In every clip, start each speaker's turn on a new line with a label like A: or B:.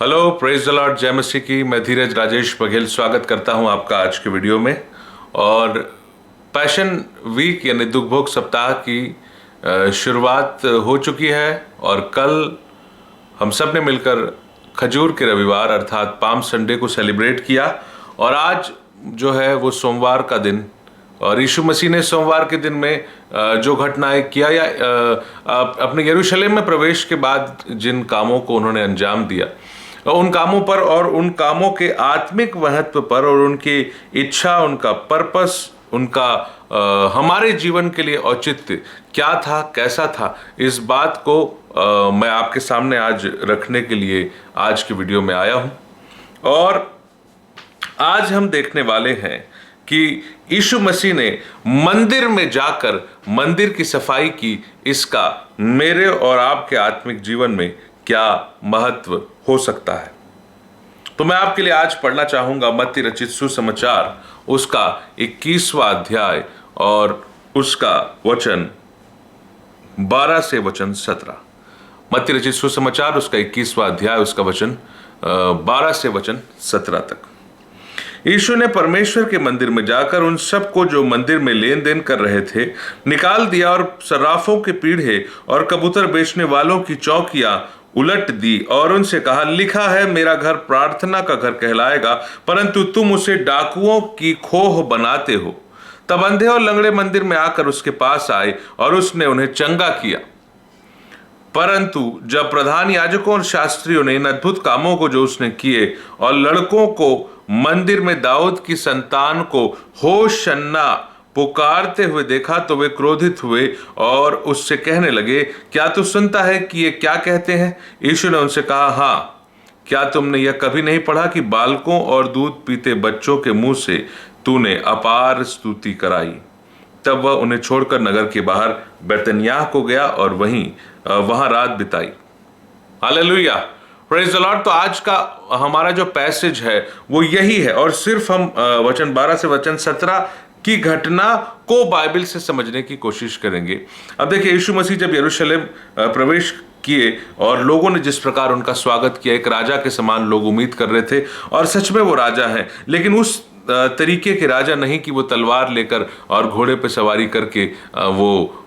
A: Hello, praise the Lord, जय मसीह की। मैं धीरज राजेश बघेल स्वागत करता हूं आपका आज के वीडियो में। और पैशन वीक यानी दुख भोग सप्ताह की शुरुआत हो चुकी है और कल हम सब ने मिलकर खजूर के रविवार अर्थात पाम संडे को सेलिब्रेट किया। और आज जो है वो सोमवार का दिन, और यीशु मसीह ने सोमवार के दिन में जो घटनाएं किया या अपने यरूशलेम में प्रवेश के बाद जिन कामों को उन्होंने अंजाम दिया, उन कामों पर और उन कामों के आत्मिक महत्व पर और उनकी इच्छा, उनका पर्पस, उनका हमारे जीवन के लिए औचित्य क्या था, कैसा था, इस बात को मैं आपके सामने आज रखने के लिए आज की वीडियो में आया हूं। और आज हम देखने वाले हैं कि यीशु मसीह ने मंदिर में जाकर मंदिर की सफाई की, इसका मेरे और आपके आत्मिक जीवन में क्या महत्व हो सकता है। तो मैं आपके लिए आज पढ़ना चाहूंगा मत्ती रचित सुसमाचार उसका 21वां अध्याय और उसका वचन 12 से वचन 17। मत्ती रचित सुसमाचार उसका 21वां अध्याय उसका वचन 12 से वचन 17 तक। यीशु ने परमेश्वर के मंदिर में जाकर उन सबको जो मंदिर में लेन देन कर रहे थे निकाल दिया और सर्राफों के पीढ़े और कबूतर बेचने वालों की चौकियां उलट दी और उनसे कहा, लिखा है मेरा घर प्रार्थना का घर कहलाएगा, परंतु तुम उसे डाकुओं की खोह बनाते हो। तब अंधे और लंगड़े मंदिर में आकर उसके पास आए और उसने उन्हें चंगा किया। परंतु जब प्रधान याजकों और शास्त्रियों ने इन अद्भुत कामों को जो उसने किए और लड़कों को मंदिर में दाऊद की संतान को होशन्ना पुकारते हुए देखा तो वे क्रोधित हुए और उससे कहने लगे, क्या तू सुनता है कि ये क्या कहते हैं? यीशु ने उनसे कहा, हाँ, क्या तुमने यह कभी नहीं पढ़ा कि बालकों और दूध पीते बच्चों के मुंह से तूने अपार स्तुति कराई? तब वह उन्हें छोड़कर नगर के बाहर बैतनिय्याह को गया और वहां रात बिताई। Hallelujah, praise the Lord. तो आज का हमारा जो पैसेज है वो यही है और सिर्फ हम वचन 12 से वचन 17 की घटना को बाइबल से समझने की कोशिश करेंगे। अब देखिए, यीशु मसीह जब यरूशलेम प्रवेश किए और लोगों ने जिस प्रकार उनका स्वागत किया, एक राजा के समान लोग उम्मीद कर रहे थे और सच में वो राजा हैं, लेकिन उस तरीके के राजा नहीं कि वो तलवार लेकर और घोड़े पे सवारी करके वो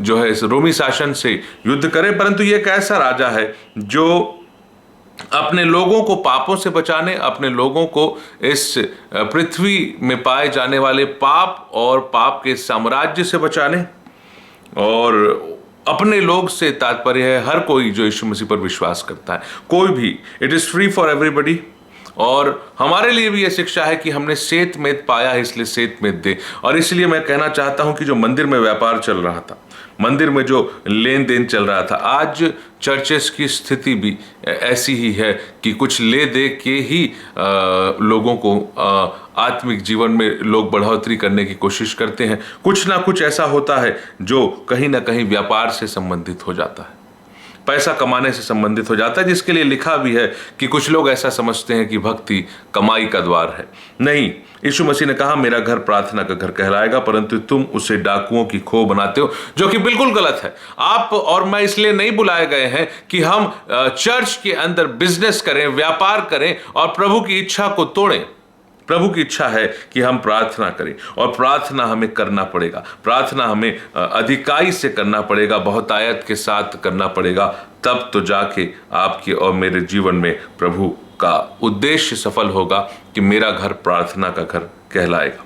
A: जो है इस रोमी शासन से युद्ध करे, परंतु ये एक ऐसा राजा है जो अपने लोगों को पापों से बचाने, अपने लोगों को इस पृथ्वी में पाए जाने वाले पाप और पाप के साम्राज्य से बचाने, और अपने लोग से तात्पर्य है हर कोई जो यीशु मसीह पर विश्वास करता है, कोई भी। It is free for everybody. और हमारे लिए भी यह शिक्षा है कि हमने सेत मेद पाया है, इसलिए सेत मेद दे। और इसलिए मैं कहना चाहता हूं कि जो मंदिर में व्यापार चल रहा था, मंदिर में जो लेन देन चल रहा था, आज चर्चेस की स्थिति भी ऐसी ही है कि कुछ ले दे के ही लोगों को आत्मिक जीवन में लोग बढ़ोतरी करने की कोशिश करते हैं। कुछ ना कुछ ऐसा होता है जो कहीं ना कहीं व्यापार से संबंधित हो जाता है, पैसा कमाने से संबंधित हो जाता है, जिसके लिए लिखा भी है कि कुछ लोग ऐसा समझते हैं कि भक्ति कमाई का द्वार है। नहीं, यीशु मसीह ने कहा मेरा घर प्रार्थना का घर कहलाएगा, परंतु तुम उसे डाकुओं की खोह बनाते हो, जो कि बिल्कुल गलत है। आप और मैं इसलिए नहीं बुलाए गए हैं कि हम चर्च के अंदर बिजनेस करें, व्यापार करें और प्रभु की इच्छा को तोड़ें। प्रभु की इच्छा है कि हम प्रार्थना करें और प्रार्थना हमें करना पड़ेगा, प्रार्थना हमें अधिकाई से करना पड़ेगा, बहुतायत के साथ करना पड़ेगा, तब तो जाके आपके और मेरे जीवन में प्रभु का उद्देश्य सफल होगा कि मेरा घर प्रार्थना का घर कहलाएगा,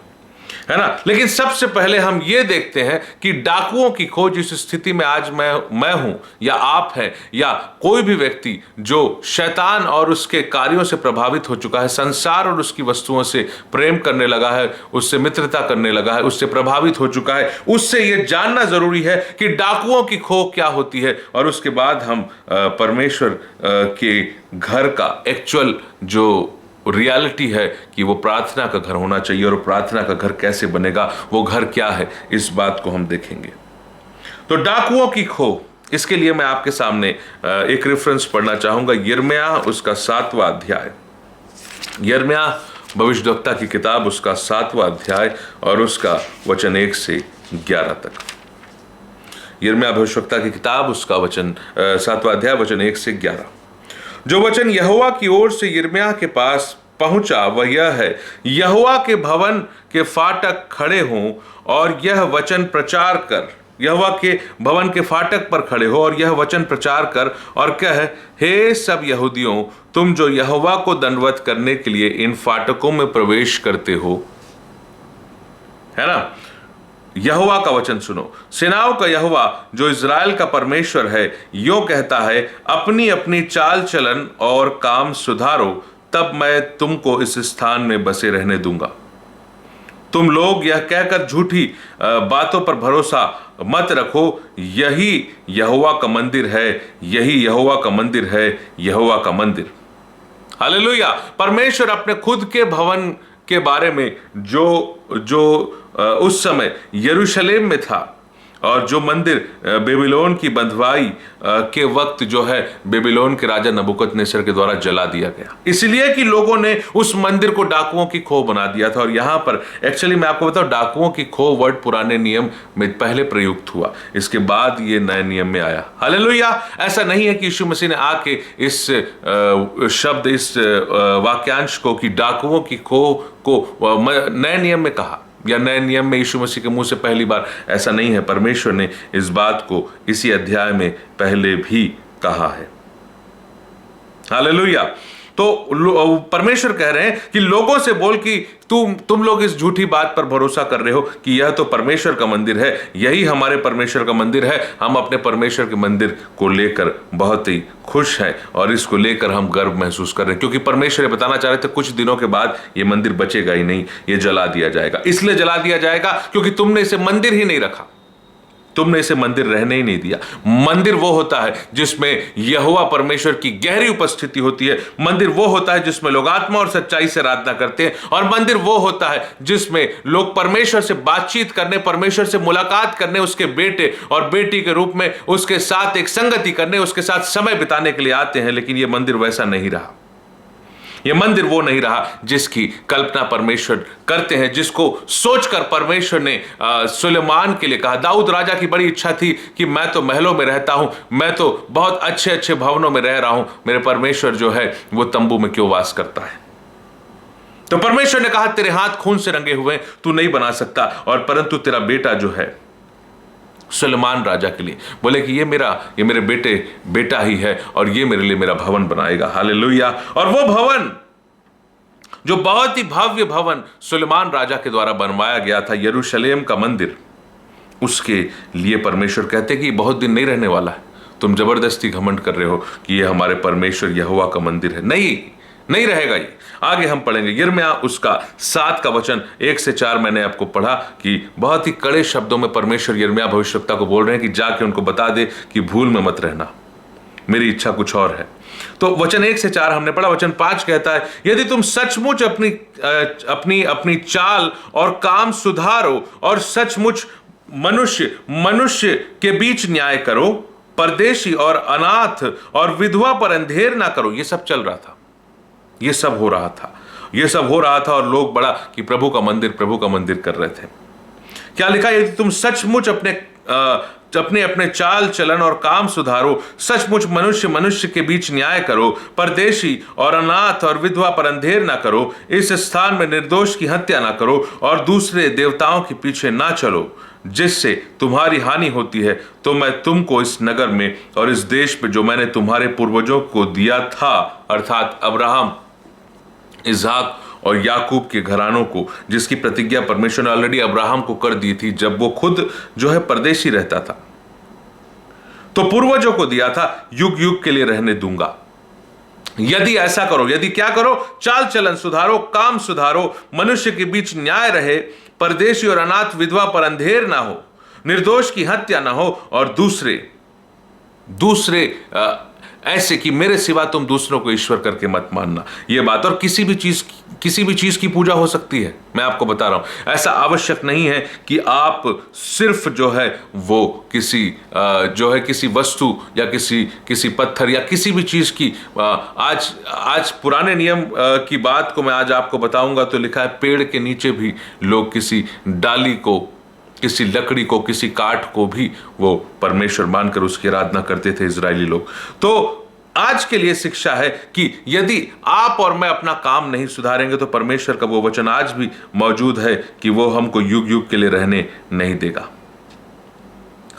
A: है ना। लेकिन सबसे पहले हम ये देखते हैं कि डाकुओं की खोज, जिस स्थिति में आज मैं हूं या आप हैं या कोई भी व्यक्ति जो शैतान और उसके कार्यों से प्रभावित हो चुका है, संसार और उसकी वस्तुओं से प्रेम करने लगा है, उससे मित्रता करने लगा है, उससे प्रभावित हो चुका है, उससे ये जानना जरूरी है कि डाकुओं की खोह क्या होती है। और उसके बाद हम परमेश्वर के घर का एक्चुअल जो रियलिटी है कि वो प्रार्थना का घर होना चाहिए, और प्रार्थना का घर कैसे बनेगा, वो घर क्या है, इस बात को हम देखेंगे। तो डाकुओं की खोह, इसके लिए मैं आपके सामने एक रेफरेंस पढ़ना चाहूंगा, यिर्मयाह उसका 7वां अध्याय। यिर्मयाह भविष्यद्वक्ता की किताब उसका 7वां अध्याय और उसका वचन 1 से 11 तक। यिर्मयाह भविष्यद्वक्ता की किताब उसका वचन 7वां अध्याय वचन 1 से 11। जो वचन यहोवा की ओर से यिर्मयाह के पास पहुंचा वह यह है, यहोवा के भवन के फाटक खड़े हों और यह वचन प्रचार कर। यहोवा के भवन के फाटक पर खड़े हो और यह वचन प्रचार कर और कह, हे सब यहूदियों, तुम जो यहोवा को दंडवत करने के लिए इन फाटकों में प्रवेश करते हो, है ना, यहोवा का वचन सुनो। सेनाओं का यहोवा जो इज़राइल का परमेश्वर है यो कहता है, अपनी अपनी चाल चलन और काम सुधारो, तब मैं तुमको इस स्थान में बसे रहने दूंगा। तुम लोग यह कहकर झूठी बातों पर भरोसा मत रखो, यही यहोवा का मंदिर है, यही यहोवा का मंदिर है, यहोवा का मंदिर। हालेलुया। परमेश्वर अपने खुद के भवन के बारे में जो उस समय यरूशलेम में था और जो मंदिर बेबीलोन की बंधुआई के वक्त जो है बेबीलोन के राजा नबूकदनेस्सर के द्वारा जला दिया गया, इसलिए कि लोगों ने उस मंदिर को डाकुओं की खो बना दिया था। और यहां पर एक्चुअली मैं आपको बताऊं, डाकुओं की खो वर्ड पुराने नियम में पहले प्रयुक्त हुआ, इसके बाद ये नए नियम में आया। हालेलुया। ऐसा नहीं है कि यीशु मसीह ने आके इस शब्द, इस वाक्यांश को कि डाकुओं की खो को नए नियम में कहा या नए नियम में यीशु मसीह के मुंह से पहली बार, ऐसा नहीं है। परमेश्वर ने इस बात को इसी अध्याय में पहले भी कहा है। हालेलुया। तो परमेश्वर कह रहे हैं कि लोगों से बोल कि तुम लोग इस झूठी बात पर भरोसा कर रहे हो कि यह तो परमेश्वर का मंदिर है, यही हमारे परमेश्वर का मंदिर है। हम अपने परमेश्वर के मंदिर को लेकर बहुत ही खुश हैं और इसको लेकर हम गर्व महसूस कर रहे हैं, क्योंकि परमेश्वर ये बताना चाह रहे थे कुछ दिनों के बाद ये मंदिर बचेगा ही नहीं, ये जला दिया जाएगा। इसलिए जला दिया जाएगा क्योंकि तुमने इसे मंदिर ही नहीं रखा, तुमने इसे मंदिर रहने ही नहीं दिया। मंदिर वो होता है जिसमें यहोवा परमेश्वर की गहरी उपस्थिति होती है। मंदिर वो होता है जिसमें लोग आत्मा और सच्चाई से आराधना करते हैं। और मंदिर वो होता है जिसमें लोग परमेश्वर से बातचीत करने, परमेश्वर से मुलाकात करने, उसके बेटे और बेटी के रूप में उसके साथ एक संगति करने, उसके साथ समय बिताने के लिए आते हैं। लेकिन यह मंदिर वैसा नहीं रहा। यह मंदिर वो नहीं रहा जिसकी कल्पना परमेश्वर करते हैं, जिसको सोचकर परमेश्वर ने सुलेमान के लिए कहा। दाऊद राजा की बड़ी इच्छा थी कि मैं तो महलों में रहता हूं, मैं तो बहुत अच्छे अच्छे भवनों में रह रहा हूं, मेरे परमेश्वर जो है वो तंबू में क्यों वास करता है। तो परमेश्वर ने कहा, तेरे हाथ खून से रंगे हुए, तू नहीं बना सकता। और परंतु तेरा बेटा जो है सुलेमान राजा के लिए बोले कि ये मेरे बेटा ही है और ये मेरे लिए मेरा भवन बनाएगा। हालेलुया। और वो भवन जो बहुत ही भव्य भवन सुलेमान राजा के द्वारा बनवाया गया था, यरूशलेम का मंदिर, उसके लिए परमेश्वर कहते कि बहुत दिन नहीं रहने वाला है। तुम जबरदस्ती घमंड कर रहे हो कि ये हमारे परमेश्वर यहोवा का मंदिर है। नहीं रहेगा ये। आगे हम पढ़ेंगे यिर्मयाह उसका 7 का वचन 1 से 4 मैंने आपको पढ़ा कि बहुत ही कड़े शब्दों में परमेश्वर यिर्मयाह भविष्यवक्ता को बोल रहे हैं कि जाके उनको बता दे कि भूल में मत रहना, मेरी इच्छा कुछ और है। तो वचन 1 से 4 हमने पढ़ा। वचन 5 कहता है, यदि तुम सचमुच अपनी चाल और काम सुधारो और सचमुच मनुष्य के बीच न्याय करो, परदेशी और अनाथ और विधवा पर अंधेर ना करो। ये सब चल रहा था, ये सब हो रहा था और लोग बड़ा कि प्रभु का मंदिर कर रहे थे। क्या लिखा? यदि तुम सचमुच अपने चाल चलन और काम सुधारो, सचमुच मनुष्य के बीच न्याय करो, परदेशी और अनाथ और विधवा पर अंधेर ना करो, इस स्थान में निर्दोष की हत्या ना करो और दूसरे देवताओं के पीछे ना चलो जिससे तुम्हारी हानि होती है, तो मैं तुमको इस नगर में और इस देश पे जो मैंने तुम्हारे पूर्वजों को दिया था, अर्थात अब्राहम, इसहाक और याकूब के घरानों को, जिसकी प्रतिज्ञा परमेश्वर ने ऑलरेडी अब्राहम को कर दी थी जब वो खुद जो है परदेशी रहता था, तो पूर्वजों को दिया था, युग युग के लिए रहने दूंगा। यदि ऐसा करो, यदि क्या करो? चाल चलन सुधारो, काम सुधारो, मनुष्य के बीच न्याय रहे, परदेशी और अनाथ विधवा पर अंधेर ना हो, निर्दोष की हत्या ना हो और दूसरे ऐसे कि मेरे सिवा तुम दूसरों को ईश्वर करके मत मानना। यह बात, और किसी भी चीज की पूजा हो सकती है। मैं आपको बता रहा हूं, ऐसा आवश्यक नहीं है कि आप सिर्फ जो है वो किसी वस्तु या किसी पत्थर या किसी भी चीज की आज पुराने नियम की बात को मैं आज आपको बताऊंगा। तो लिखा है, पेड़ के नीचे भी लोग किसी डाली को, किसी लकड़ी को, किसी काठ को भी वो परमेश्वर मानकर उसकी आराधना करते थे इजरायली लोग। तो आज के लिए शिक्षा है कि यदि आप और मैं अपना काम नहीं सुधारेंगे तो परमेश्वर का वो वचन आज भी मौजूद है कि वो हमको युग युग के लिए रहने नहीं देगा।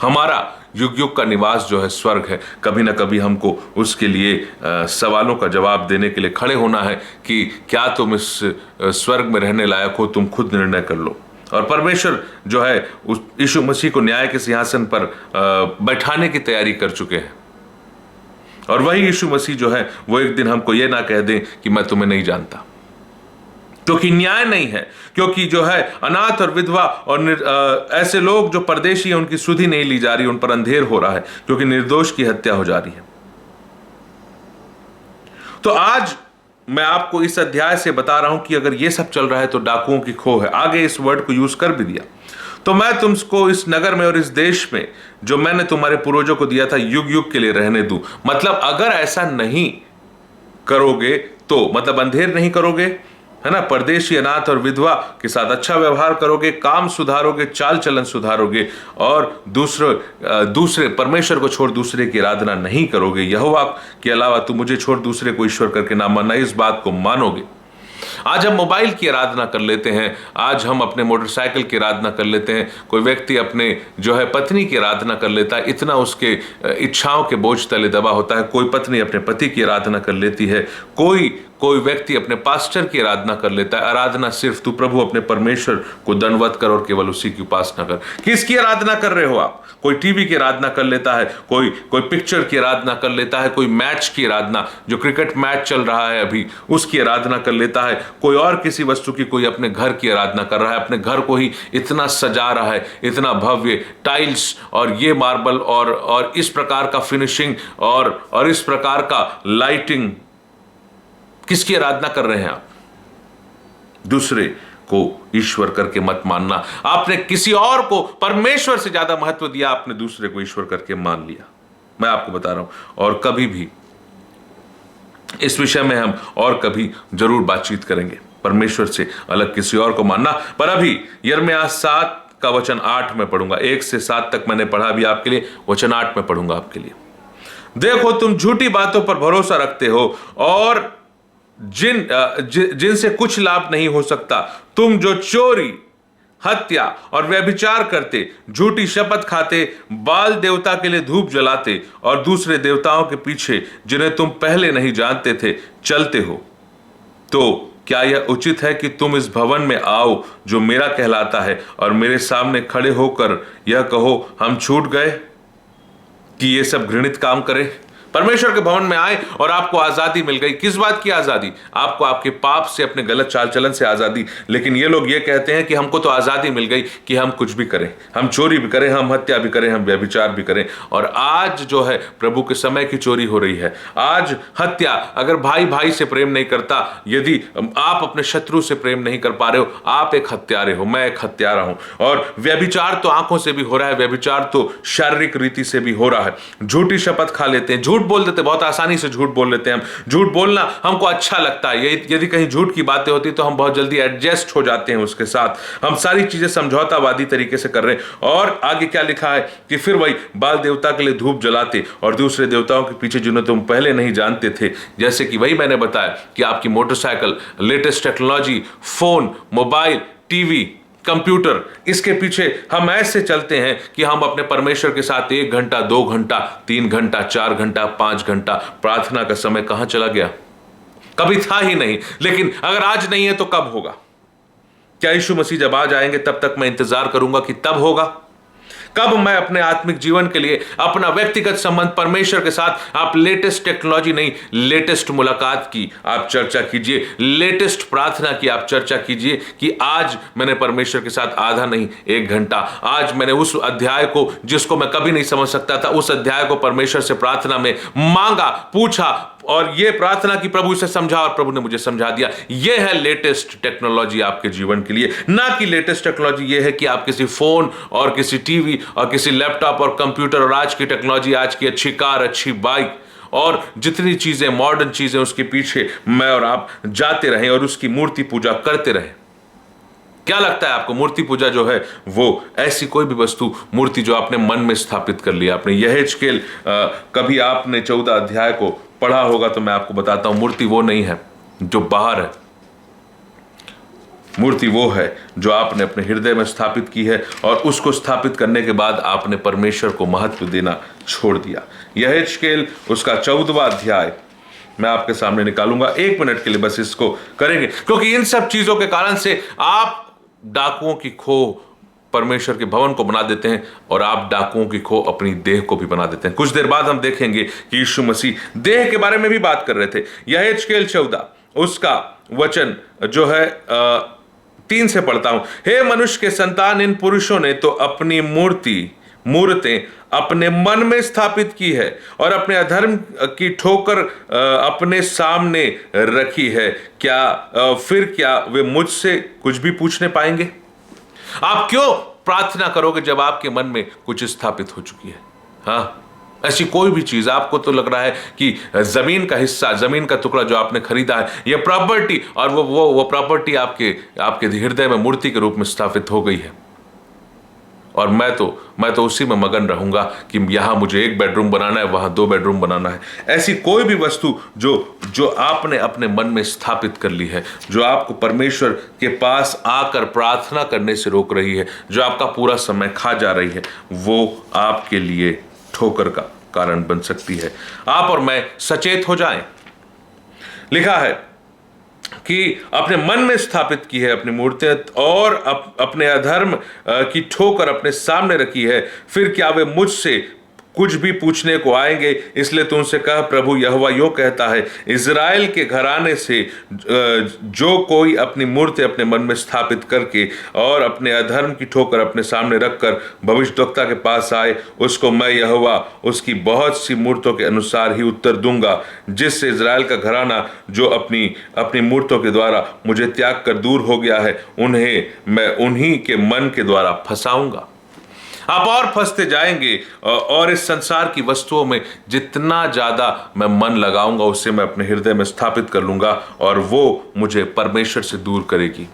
A: हमारा युग युग का निवास जो है स्वर्ग है। कभी ना कभी हमको उसके लिए सवालों का जवाब देने के लिए खड़े होना है कि क्या तुम इस स्वर्ग में रहने लायक हो, तुम खुद निर्णय कर लो। और परमेश्वर जो है उस यीशु मसीह को न्याय के सिंहासन पर बैठाने की तैयारी कर चुके हैं। और वही यीशु मसीह जो है वो एक दिन हमको ये ना कह दें कि मैं तुम्हें नहीं जानता, क्योंकि न्याय नहीं है, क्योंकि जो है अनाथ और विधवा और ऐसे लोग जो परदेशी हैं उनकी सुधि नहीं ली जा रही, उन पर अंधेर हो रहा है, क्योंकि निर्दोष की हत्या हो जा रही है। तो आज मैं आपको इस अध्याय से बता रहा हूं कि अगर ये सब चल रहा है तो डाकुओं की खो है। आगे इस वर्ड को यूज कर भी दिया। तो मैं तुमको इस नगर में और इस देश में जो मैंने तुम्हारे पूर्वजों को दिया था युग युग के लिए रहने दूं। मतलब अगर ऐसा नहीं करोगे तो मतलब अंधेर नहीं करोगे, है ना, परदेशी अनाथ और विधवा के साथ अच्छा व्यवहार करोगे, काम सुधारोगे, चाल चलन सुधारोगे और दूसरे परमेश्वर को छोड़ दूसरे की आराधना नहीं करोगे, यहोवा के अलावा तू मुझे छोड़ दूसरे को ईश्वर करके ना मानना, इस बात को मानोगे। आज हम मोबाइल की आराधना कर लेते हैं, आज हम अपने मोटरसाइकिल की आराधना कर लेते हैं, कोई व्यक्ति अपने जो है पत्नी की आराधना कर लेता है, इतना उसके इच्छाओं के बोझ तले दबा होता है। कोई पत्नी अपने पति की आराधना कर लेती है, कोई व्यक्ति अपने पास्टर की आराधना कर लेता है। आराधना सिर्फ तू प्रभु अपने परमेश्वर को दंडवत कर और केवल उसी की उपासना कर। किसकी आराधना कर रहे हो आप? कोई टीवी की आराधना कर लेता है, कोई पिक्चर की आराधना कर लेता है, कोई मैच की आराधना, जो क्रिकेट मैच चल रहा है अभी उसकी आराधना कर लेता है, कोई और किसी वस्तु की, कोई अपने घर की आराधना कर रहा है, अपने घर को ही इतना सजा रहा है, इतना भव्य टाइल्स और ये मार्बल और इस प्रकार का फिनिशिंग और इस प्रकार का लाइटिंग। किसकी आराधना कर रहे हैं आप? दूसरे को ईश्वर करके मत मानना। आपने किसी और को परमेश्वर से ज्यादा महत्व दिया, आपने दूसरे को ईश्वर करके मान लिया। मैं आपको बता रहा हूं, और कभी भी इस विषय में हम और कभी जरूर बातचीत करेंगे, परमेश्वर से अलग किसी और को मानना। पर अभी यिर्मयाह 7 का वचन 8 में पढ़ूंगा। 1 से 7 तक मैंने पढ़ा भी आपके लिए, वचन 8 में पढ़ूंगा आपके लिए। देखो, तुम झूठी बातों पर भरोसा रखते हो और जिनसे कुछ लाभ नहीं हो सकता। तुम जो चोरी, हत्या और व्यभिचार करते, झूठी शपथ खाते, बाल देवता के लिए धूप जलाते और दूसरे देवताओं के पीछे जिन्हें तुम पहले नहीं जानते थे चलते हो, तो क्या यह उचित है कि तुम इस भवन में आओ जो मेरा कहलाता है और मेरे सामने खड़े होकर यह कहो हम छूट गए कि ये सब घृणित काम करें? परमेश्वर के भवन में आए और आपको आजादी मिल गई। किस बात की आजादी? आपको आपके पाप से, अपने गलत चाल चलन से आजादी। लेकिन ये लोग ये कहते हैं कि हमको तो आजादी मिल गई कि हम कुछ भी करें, हम चोरी भी करें, हम हत्या भी करें, हम व्यभिचार भी करें। और आज जो है प्रभु के समय की चोरी हो रही है। आज हत्या, अगर भाई भाई से प्रेम नहीं करता, यदि आप अपने शत्रु से प्रेम नहीं कर पा रहे हो, आप एक हत्यारे हो, मैं एक हत्यारा हूं। और व्यभिचार तो आंखों से भी हो रहा है, व्यभिचार तो शारीरिक रीति से भी हो रहा है। झूठी शपथ खा लेते हैं, झूठ बोल देते, बहुत आसानी से झूठ बोल लेते हैं हम। झूठ बोलना हमको अच्छा लगता है। यदि कहीं झूठ की बातें होती तो हम बहुत जल्दी एडजस्ट हो जाते हैं उसके साथ। हम सारी चीजें समझौतावादी तरीके से कर रहे हैं। और आगे क्या लिखा है कि फिर वही बाल देवता के लिए धूप जलाते और दूसरे देवताओं के पीछे जिन्हें तुम पहले नहीं जानते थे। जैसे कि वही मैंने बताया कि आपकी motorcycle, latest technology, phone, mobile, TV, computer, इसके पीछे हम ऐसे चलते हैं कि हम अपने परमेश्वर के साथ 1 घंटा, 2 घंटा, 3 घंटा, 4 घंटा, 5 घंटा, प्रार्थना का समय कहां चला गया? कभी था ही नहीं। लेकिन अगर आज नहीं है तो कब होगा? क्या यीशु मसीह जब आ जाएंगे तब तक मैं इंतजार करूंगा कि तब होगा? कब मैं अपने आत्मिक जीवन के लिए अपना व्यक्तिगत संबंध परमेश्वर के साथ, आप लेटेस्ट टेक्नोलॉजी नहीं, लेटेस्ट मुलाकात की आप चर्चा कीजिए, लेटेस्ट प्रार्थना की आप चर्चा कीजिए कि आज मैंने परमेश्वर के साथ आधा नहीं 1 घंटा, आज मैंने उस अध्याय को जिसको मैं कभी नहीं समझ सकता था, उस अध्याय को परमेश्वर से प्रार्थना में मांगा, पूछा और ये प्रार्थना की प्रभु से समझा और प्रभु ने मुझे समझा दिया। ये है लेटेस्ट टेक्नोलॉजी आपके जीवन के लिए। ना कि लेटेस्ट टेक्नोलॉजी ये है कि आप किसी फोन और किसी टीवी और किसी लैपटॉप और कंप्यूटर और आज की टेक्नोलॉजी, आज की अच्छी कार, अच्छी बाइक और जितनी चीजें, मॉडर्न चीजें, उसके पीछे मैं और आप जाते रहें और उसकी मूर्ति पूजा करते रहें। क्या लगता है आपको? मूर्ति पूजा जो है वो ऐसी कोई भी वस्तु, मूर्ति जो आपने मन में स्थापित कर लिया। आपने यहेजकेल, कभी आपने 14 अध्याय को पढ़ा होगा तो मैं आपको बताता हूं, मूर्ति वो नहीं है जो बाहर है, मूर्ति वो है जो आपने अपने हृदय में स्थापित की है, और उसको स्थापित करने के बाद आपने परमेश्वर को महत्व देना छोड़ दिया। यहेजकेल उसका 14वां अध्याय मैं आपके सामने निकालूंगा, 1 मिनट के लिए बस इसको करेंगे, क्योंकि इन सब चीजों के कारण से आप डाकुओं की खो परमेश्वर के भवन को बना देते हैं, और आप डाकुओं की खो अपनी देह को भी बना देते हैं। कुछ देर बाद हम देखेंगे कि यीशु मसीह देह के बारे में भी बात कर रहे थे। यहेजकेल 14 उसका वचन जो है 3 से पढ़ता हूं। हे मनुष्य के संतान, इन पुरुषों ने तो अपनी मूर्तें अपने मन में स्थापित की है, और अपने अधर्म की ठोकर अपने सामने रखी है। फिर क्या वे मुझसे कुछ भी पूछने पाएंगे? आप क्यों प्रार्थना करोगे जब आपके मन में कुछ स्थापित हो चुकी है? हाँ, ऐसी कोई भी चीज, आपको तो लग रहा है कि जमीन का हिस्सा, जमीन का टुकड़ा जो आपने खरीदा है, ये प्रॉपर्टी, और वो प्रॉपर्टी आपके हृदय में मूर्ति के रूप में स्थापित हो गई है, और मैं तो उसी में मगन रहूंगा कि यहां मुझे 1 बेडरूम बनाना है, वहां 2 बेडरूम बनाना है। ऐसी कोई भी वस्तु जो आपने अपने मन में स्थापित कर ली है, जो आपको परमेश्वर के पास आकर प्रार्थना करने से रोक रही है, जो आपका पूरा समय खा जा रही है, वो आपके लिए ठोकर का कारण बन सकती है। आप और मैं सचेत हो जाएं। लिखा है कि अपने मन में स्थापित की है अपनी मूर्तें, और अपने अधर्म की ठोकर अपने सामने रखी है। फिर क्या वे मुझसे कुछ भी पूछने को आएंगे? इसलिए तू उनसे कह, प्रभु यहोवा यो कहता है, इज़राइल के घराने से जो कोई अपनी मूर्ति अपने मन में स्थापित करके और अपने अधर्म की ठोकर अपने सामने रखकर भविष्यद्वक्ता के पास आए, उसको मैं यहोवा उसकी बहुत सी मूर्तों के अनुसार ही उत्तर दूंगा, जिससे इज़राइल का घराना जो अपनी मूर्तों के द्वारा मुझे त्याग कर दूर हो गया है, उन्हें मैं उन्हीं के मन के द्वारा फंसाऊंगा। आप और फंसते जाएंगे, और इस संसार की वस्तुओं में जितना ज्यादा मैं मन लगाऊंगा, उससे मैं अपने हृदय में स्थापित कर लूंगा, और वो मुझे परमेश्वर से दूर करेगी।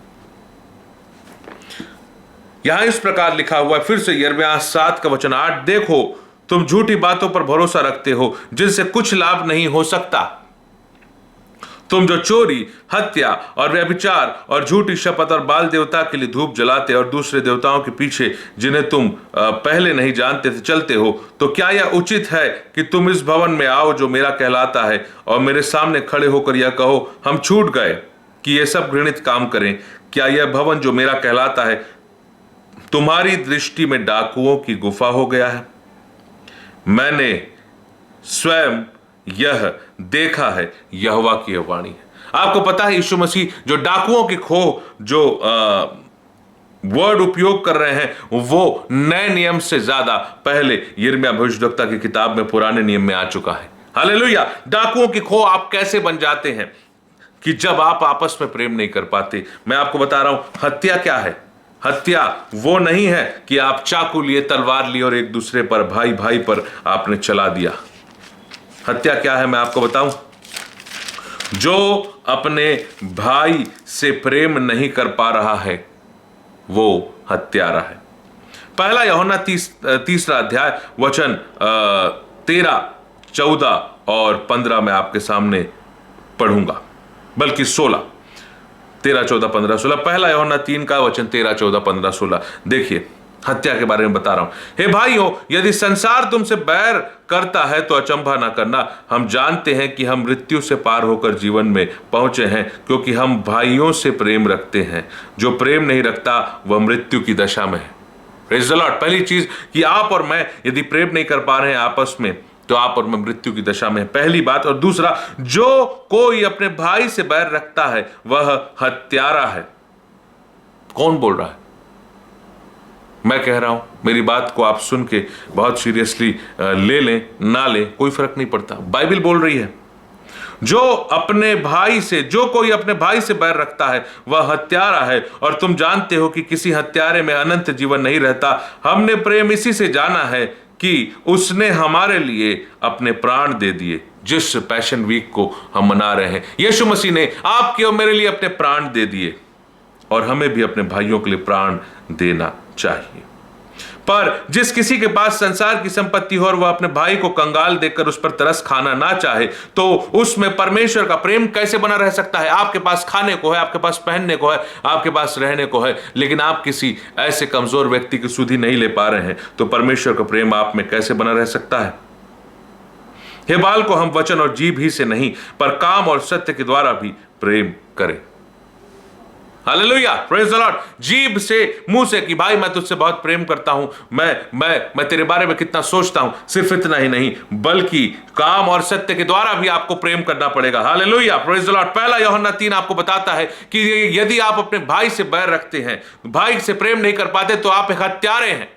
A: यहां इस प्रकार लिखा हुआ है, फिर से यिर्मयाह 7 का वचन 8, देखो तुम झूठी बातों पर भरोसा रखते हो, जिनसे कुछ लाभ नहीं हो सकता। तुम जो चोरी, हत्या और व्यभिचार और झूठी शपथ और बाल देवता के लिए धूप जलाते और दूसरे देवताओं के पीछे, जिन्हें तुम पहले नहीं जानते थे, चलते हो, तो क्या यह उचित है कि तुम इस भवन में आओ जो मेरा कहलाता है, और मेरे सामने खड़े होकर यह कहो, हम छूट गए कि ये सब घृणित काम करें? क्या यह भवन जो मेरा कहलाता है तुम्हारी दृष्टि में डाकुओं की गुफा हो गया है? मैंने स्वयं यह देखा है, यहोवा की यह वाणी है। आपको पता है यीशु मसीह जो डाकुओं की खो जो वर्ड उपयोग कर रहे हैं, वो नए नियम से ज्यादा पहले यिर्मयाह भविष्यद्वक्ता की किताब में पुराने नियम में आ चुका है। हालेलुया। डाकुओं की खो आप कैसे बन जाते हैं? कि जब आप आपस में प्रेम नहीं कर पाते। मैं आपको बता रहा हूं, हत्या क्या है? हत्या वो नहीं है कि आप चाकू लिए, तलवार लिए और एक दूसरे पर, भाई भाई पर आपने चला दिया। हत्या क्या है मैं आपको बताऊं? जो अपने भाई से प्रेम नहीं कर पा रहा है, वो हत्यारा है। पहला यूहन्ना 3 अध्याय वचन 13, 14 और 15 में आपके सामने पढ़ूंगा, बल्कि 16, 13, 14, 15, 16। पहला यूहन्ना 3 का वचन 13, 14, 15, 16। देखिए, हत्या के बारे में बता रहा हूं। हे भाइयों, यदि संसार तुमसे बैर करता है तो अचंभा ना करना। हम जानते हैं कि हम मृत्यु से पार होकर जीवन में पहुंचे हैं, क्योंकि हम भाइयों से प्रेम रखते हैं। जो प्रेम नहीं रखता वह मृत्यु की दशा में है। Praise the Lord. पहली चीज कि आप और मैं यदि प्रेम नहीं कर पा रहे हैं आपस में, तो आप और मैं मृत्यु की दशा में है, पहली बात। और दूसरा, जो कोई अपने भाई से बैर रखता है वह हत्यारा है। कौन बोल रहा है? मैं कह रहा हूं। मेरी बात को आप सुन के बहुत सीरियसली ले लें ना लें, कोई फर्क नहीं पड़ता। बाइबल बोल रही है, जो कोई अपने भाई से बैर रखता है वह हत्यारा है, और तुम जानते हो कि किसी हत्यारे में अनंत जीवन नहीं रहता। हमने प्रेम इसी से जाना है कि उसने हमारे लिए अपने प्राण दे दिए। जिस पैशन वीक को हम मना रहे हैं, यीशु मसीह ने आपके और मेरे लिए अपने प्राण दे दिए, और हमें भी अपने भाइयों के लिए प्राण देना चाहिए। पर जिस किसी के पास संसार की संपत्ति हो और वह अपने भाई को कंगाल देखकर उस पर तरस खाना ना चाहे, तो उसमें परमेश्वर का प्रेम कैसे बना रह सकता है? आपके पास खाने को है, आपके पास पहनने को है, आपके पास रहने को है, लेकिन आप किसी ऐसे कमजोर व्यक्ति की सुधि नहीं ले पा रहे हैं, तो परमेश्वर का प्रेम आप में कैसे बना रह सकता है? हे बाल को हम वचन और जीभ ही से नहीं, पर काम और सत्य के द्वारा भी प्रेम करें। Hallelujah, praise the Lord. जीभ से, मुंह से कि भाई मैं तुझसे बहुत प्रेम करता हूं, मैं तेरे बारे में कितना सोचता हूं, सिर्फ इतना ही नहीं बल्कि काम और सत्य के द्वारा भी आपको प्रेम करना पड़ेगा। Hallelujah, praise the Lord. पहला यूहन्ना 3 आपको बताता है कि यदि आप अपने भाई से बैर रखते हैं, भाई से प्रेम नहीं कर पाते, तो आप एक हत्यारे हैं।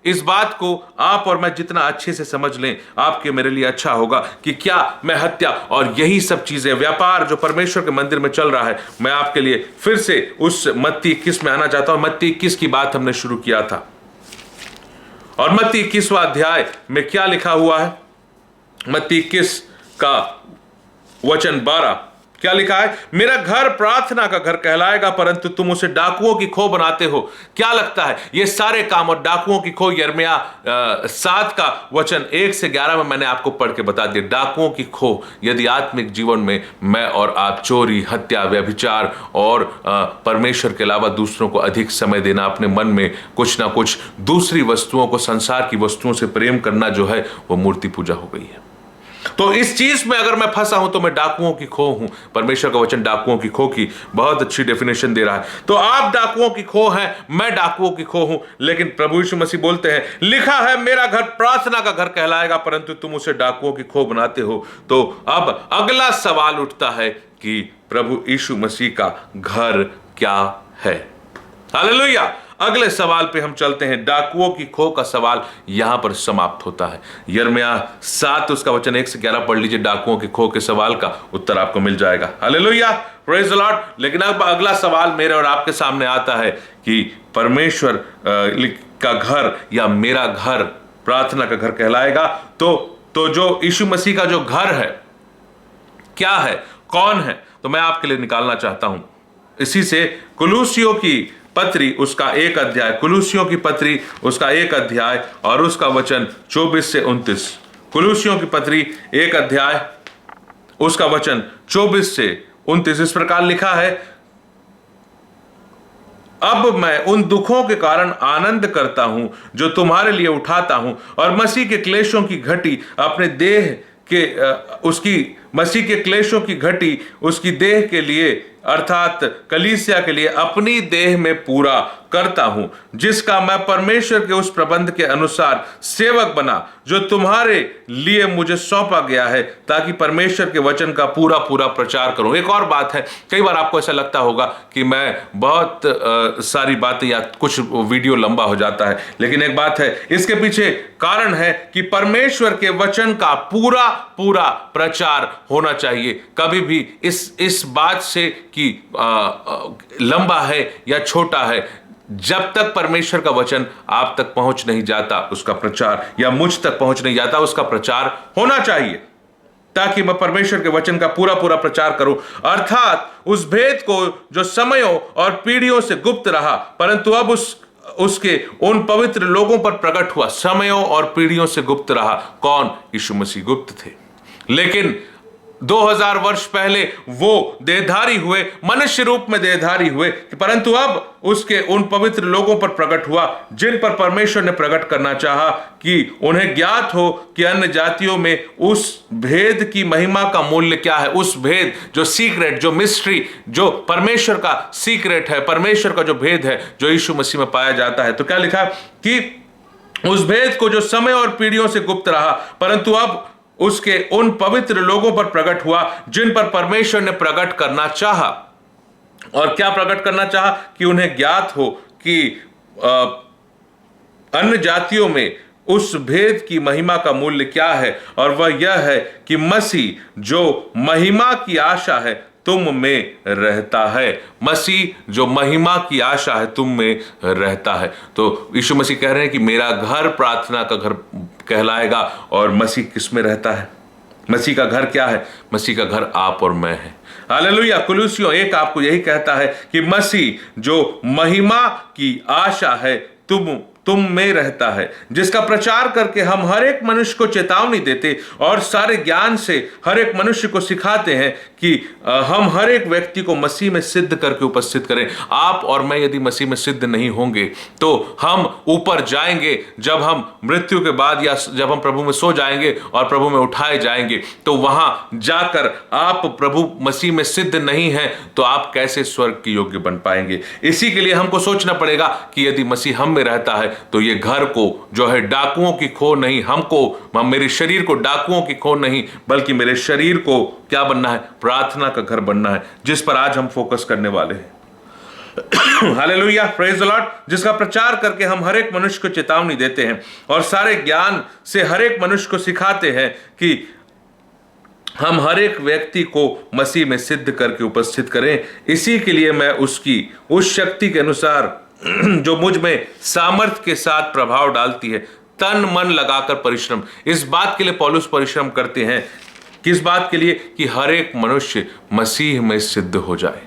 A: इस बात को आप और मैं जितना अच्छे से समझ लें, आपके मेरे लिए अच्छा होगा कि क्या मैं हत्या और यही सब चीजें, व्यापार जो परमेश्वर के मंदिर में चल रहा है, मैं आपके लिए फिर से उस मत्ती 21 में आना चाहता हूं। मत्ती 21 की बात हमने शुरू किया था, और मत्ती 21वां अध्याय में क्या लिखा हुआ है? मत्ती 21 का वचन 12 क्या लिखा है? मेरा घर प्रार्थना का घर कहलाएगा, परंतु तुम उसे डाकुओं की खो बनाते हो। क्या लगता है ये सारे काम और डाकुओं की खो? यिर्मयाह 7 का वचन 1 से 11 में मैंने आपको पढ़ के बता दिया। डाकुओं की खो, यदि आत्मिक जीवन में मैं और आप चोरी, हत्या, व्यभिचार और परमेश्वर के अलावा दूसरों को अधिक समय देना, अपने मन में कुछ ना कुछ दूसरी वस्तुओं को, संसार की वस्तुओं से प्रेम करना जो है, वो मूर्ति पूजा हो गई है। तो इस चीज में अगर मैं फंसा हूं तो मैं डाकुओं की खो हूं। परमेश्वर का वचन डाकुओं की खो की बहुत अच्छी डेफिनेशन दे रहा है। तो आप डाकुओं की खो हैं, मैं डाकुओं की खो हूं, लेकिन प्रभु यीशु मसीह बोलते हैं, लिखा है मेरा घर प्रार्थना का घर कहलाएगा, परंतु तुम उसे डाकुओं की खो बनाते हो। तो अब अगला सवाल उठता है कि प्रभु यीशु मसीह का घर क्या है? हालेलुया। अगले सवाल पे हम चलते हैं। डाकुओं की खो का सवाल यहां पर समाप्त होता है। यिर्मयाह 7 उसका वचन 1 से 11 पढ़ लीजिए। डाकुओं की खो के सवाल का उत्तर आपको मिल जाएगा। Hallelujah, praise the Lord. लेकिन अब अगला सवाल मेरे और आपके सामने आता है कि परमेश्वर का घर या मेरा घर प्रार्थना का घर कहलाएगा, तो जो यीशु मसीह का जो घर है क्या है, कौन है? तो मैं आपके लिए निकालना चाहता हूं इसी से कुलुसियों की पत्री उसका 1 अध्याय, कुलुसियों की पत्री उसका 1 अध्याय और उसका वचन 24 से 29। कुलुसियों की पत्री 1 अध्याय उसका वचन 24 से 29 इस प्रकार लिखा है, अब मैं उन दुखों के कारण आनंद करता हूं जो तुम्हारे लिए उठाता हूं, और मसीह के क्लेशों की घटी अपने देह के मसीह के क्लेशों की घटी उसकी देह के लिए अर्थात कलीसिया के लिए अपनी देह में पूरा करता हूं, जिसका मैं परमेश्वर के उस प्रबंध के अनुसार सेवक बना जो तुम्हारे लिए मुझे सौंपा गया है, ताकि परमेश्वर के वचन का पूरा पूरा प्रचार करूं। एक और बात है, कई बार आपको ऐसा लगता होगा कि मैं बहुत सारी बातें या कुछ वीडियो लंबा हो जाता है, लेकिन एक बात है, इसके पीछे कारण है कि परमेश्वर के वचन का पूरा पूरा प्रचार होना चाहिए। कभी भी इस बात से कि लंबा है या छोटा है, जब तक परमेश्वर का वचन आप तक पहुंच नहीं जाता उसका प्रचार, या मुझ तक पहुंच नहीं जाता उसका प्रचार होना चाहिए, ताकि मैं परमेश्वर के वचन का पूरा पूरा प्रचार करूं, अर्थात उस भेद को जो समयों और पीढ़ियों से गुप्त रहा, परंतु अब उसके उन पवित्र लोगों पर प्रकट हुआ। समयों और पीढ़ियों से गुप्त रहा, कौन? यीशु मसीह गुप्त थे, लेकिन 2000 वर्ष पहले वो देहधारी हुए, मनुष्य रूप में देहधारी हुए, परंतु अब उसके उन पवित्र लोगों पर प्रकट हुआ जिन पर परमेश्वर ने प्रकट करना चाहा, कि उन्हें ज्ञात हो कि अन्य जातियों में उस भेद की महिमा का मूल्य क्या है। उस भेद, जो सीक्रेट, जो मिस्ट्री, जो परमेश्वर का सीक्रेट है, परमेश्वर का जो भेद है, जो यीशु मसीह में पाया जाता है। तो क्या लिखा कि उस भेद को जो समय और पीढ़ियों से गुप्त रहा, परंतु अब उसके उन पवित्र लोगों पर प्रकट हुआ जिन पर परमेश्वर ने प्रकट करना चाहा। और क्या प्रकट करना चाहा? कि उन्हें ज्ञात हो कि अन्य जातियों में उस भेद की महिमा का मूल्य क्या है, और वह यह है कि मसीह जो महिमा की आशा है तुम में रहता है। मसीह जो महिमा की आशा है तुम में रहता है। तो यीशु मसीह कह रहे हैं कि मेरा घर प्रार्थना का घर कहलाएगा, और मसीह किस में रहता है? मसीह का घर क्या है? मसीह का घर आप और मैं है। हालेलुया। कुलुसियों 1 आपको यही कहता है कि मसीह जो महिमा की आशा है तुम तुम में रहता है, जिसका प्रचार करके हम हर एक मनुष्य को चेतावनी देते और सारे ज्ञान से हर एक मनुष्य को सिखाते हैं कि हम हर एक व्यक्ति को मसीह में सिद्ध करके उपस्थित करें। आप और मैं यदि मसीह में सिद्ध नहीं होंगे तो हम ऊपर जाएंगे, जब हम मृत्यु के बाद या जब हम प्रभु में सो जाएंगे और प्रभु में उठाए जाएंगे, तो वहां जाकर आप प्रभु मसीह में सिद्ध नहीं हैं तो आप कैसे स्वर्ग के योग्य बन पाएंगे। इसी के लिए हमको सोचना पड़ेगा कि यदि मसीह हम में रहता है तो ये घर को जो है डाकुओं की खो नहीं, हमको मेरे शरीर को डाकुओं की खो नहीं, बल्कि मेरे शरीर को क्या बनना है, प्रार्थना का घर बनना है, जिस पर आज हम फोकस करने वाले हैं। Hallelujah, praise the Lord. जिसका प्रचार करके हम हर एक मनुष्य को चेतावनी देते हैं और सारे ज्ञान से हर एक मनुष्य को सिखाते हैं कि हम हर एक व्यक्ति को मसीह में सिद्ध करके उपस्थित करें। इसी के लिए मैं उसकी उस शक्ति के अनुसार जो मुझ में सामर्थ्य के साथ प्रभाव डालती है, तन मन लगाकर परिश्रम। इस बात के लिए पौलुस परिश्रम करते हैं, किस बात के लिए, कि हर एक मनुष्य मसीह में सिद्ध हो जाए।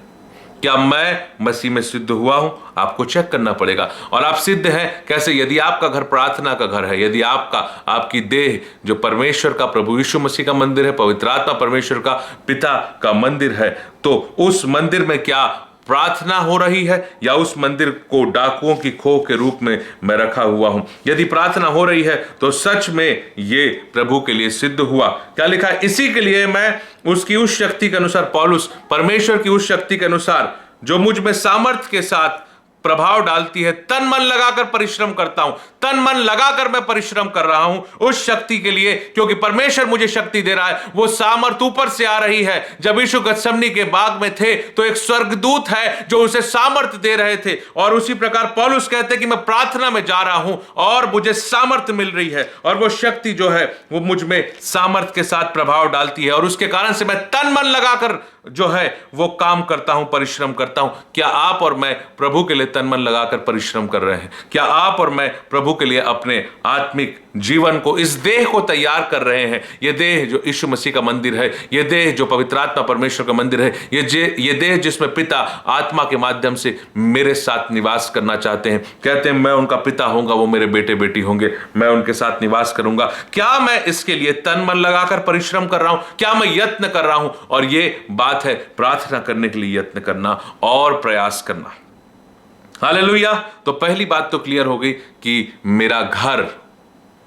A: क्या मैं मसीह में सिद्ध हुआ हूं? आपको चेक करना पड़ेगा। और आप सिद्ध हैं कैसे? यदि आपका घर प्रार्थना का घर है, यदि आपकी देह जो परमेश्वर का, प्रभु यीशु मसीह का मंदिर है, पवित्र आत्मा परमेश्वर का पिता का मंदिर है, तो उस मंदिर में क्या प्रार्थना हो रही है या उस मंदिर को डाकुओं की खो के रूप में मैं रखा हुआ हूं? यदि प्रार्थना हो रही है तो सच में ये प्रभु के लिए सिद्ध हुआ। क्या लिखा है? इसी के लिए मैं उसकी उस शक्ति के अनुसार, पौलुस परमेश्वर की उस शक्ति के अनुसार जो मुझ में सामर्थ्य के साथ प्रभाव डालती है, तन मन लगाकर परिश्रम करता हूं। तन मन लगाकर मैं परिश्रम कर रहा हूं उस शक्ति के लिए, क्योंकि परमेश्वर मुझे शक्ति दे रहा है। वो सामर्थ ऊपर से आ रही है। जब यीशु गत्समनी के बाग में थे तो एक स्वर्गदूत है जो उसे सामर्थ दे रहे थे, और उसी प्रकार पौलुस कहते हैं कि मैं प्रार्थना में जा रहा हूं और मुझे सामर्थ मिल रही है, और वो शक्ति जो है वो मुझ में सामर्थ के साथ प्रभाव डालती है, और उसके कारण से मैं तन मन लगाकर जो है वो काम करता हूं, परिश्रम करता हूं। क्या आप और मैं प्रभु के लिए तन मन लगाकर परिश्रम कर रहे हैं? क्या आप और मैं प्रभु के लिए अपने आत्मिक जीवन को, इस देह को तैयार कर रहे हैं? ये देह जो यीशु मसीह का मंदिर है, ये देह जो पवित्र आत्मा परमेश्वर का मंदिर है, ये देह जिसमें पिता आत्मा के माध्यम से मेरे साथ निवास करना चाहते हैं। कहते हैं मैं उनका पिता होऊंगा, वो मेरे बेटे बेटी होंगे, मैं उनके साथ निवास करूंगा। क्या मैं इसके लिए तन मन लगाकर परिश्रम कर रहा हूं? क्या मैं यत्न कर रहा हूं? और ये बात है प्रार्थना करने के लिए यत्न करना और प्रयास करना। हालेलुया। तो पहली बात तो क्लियर हो गई कि मेरा घर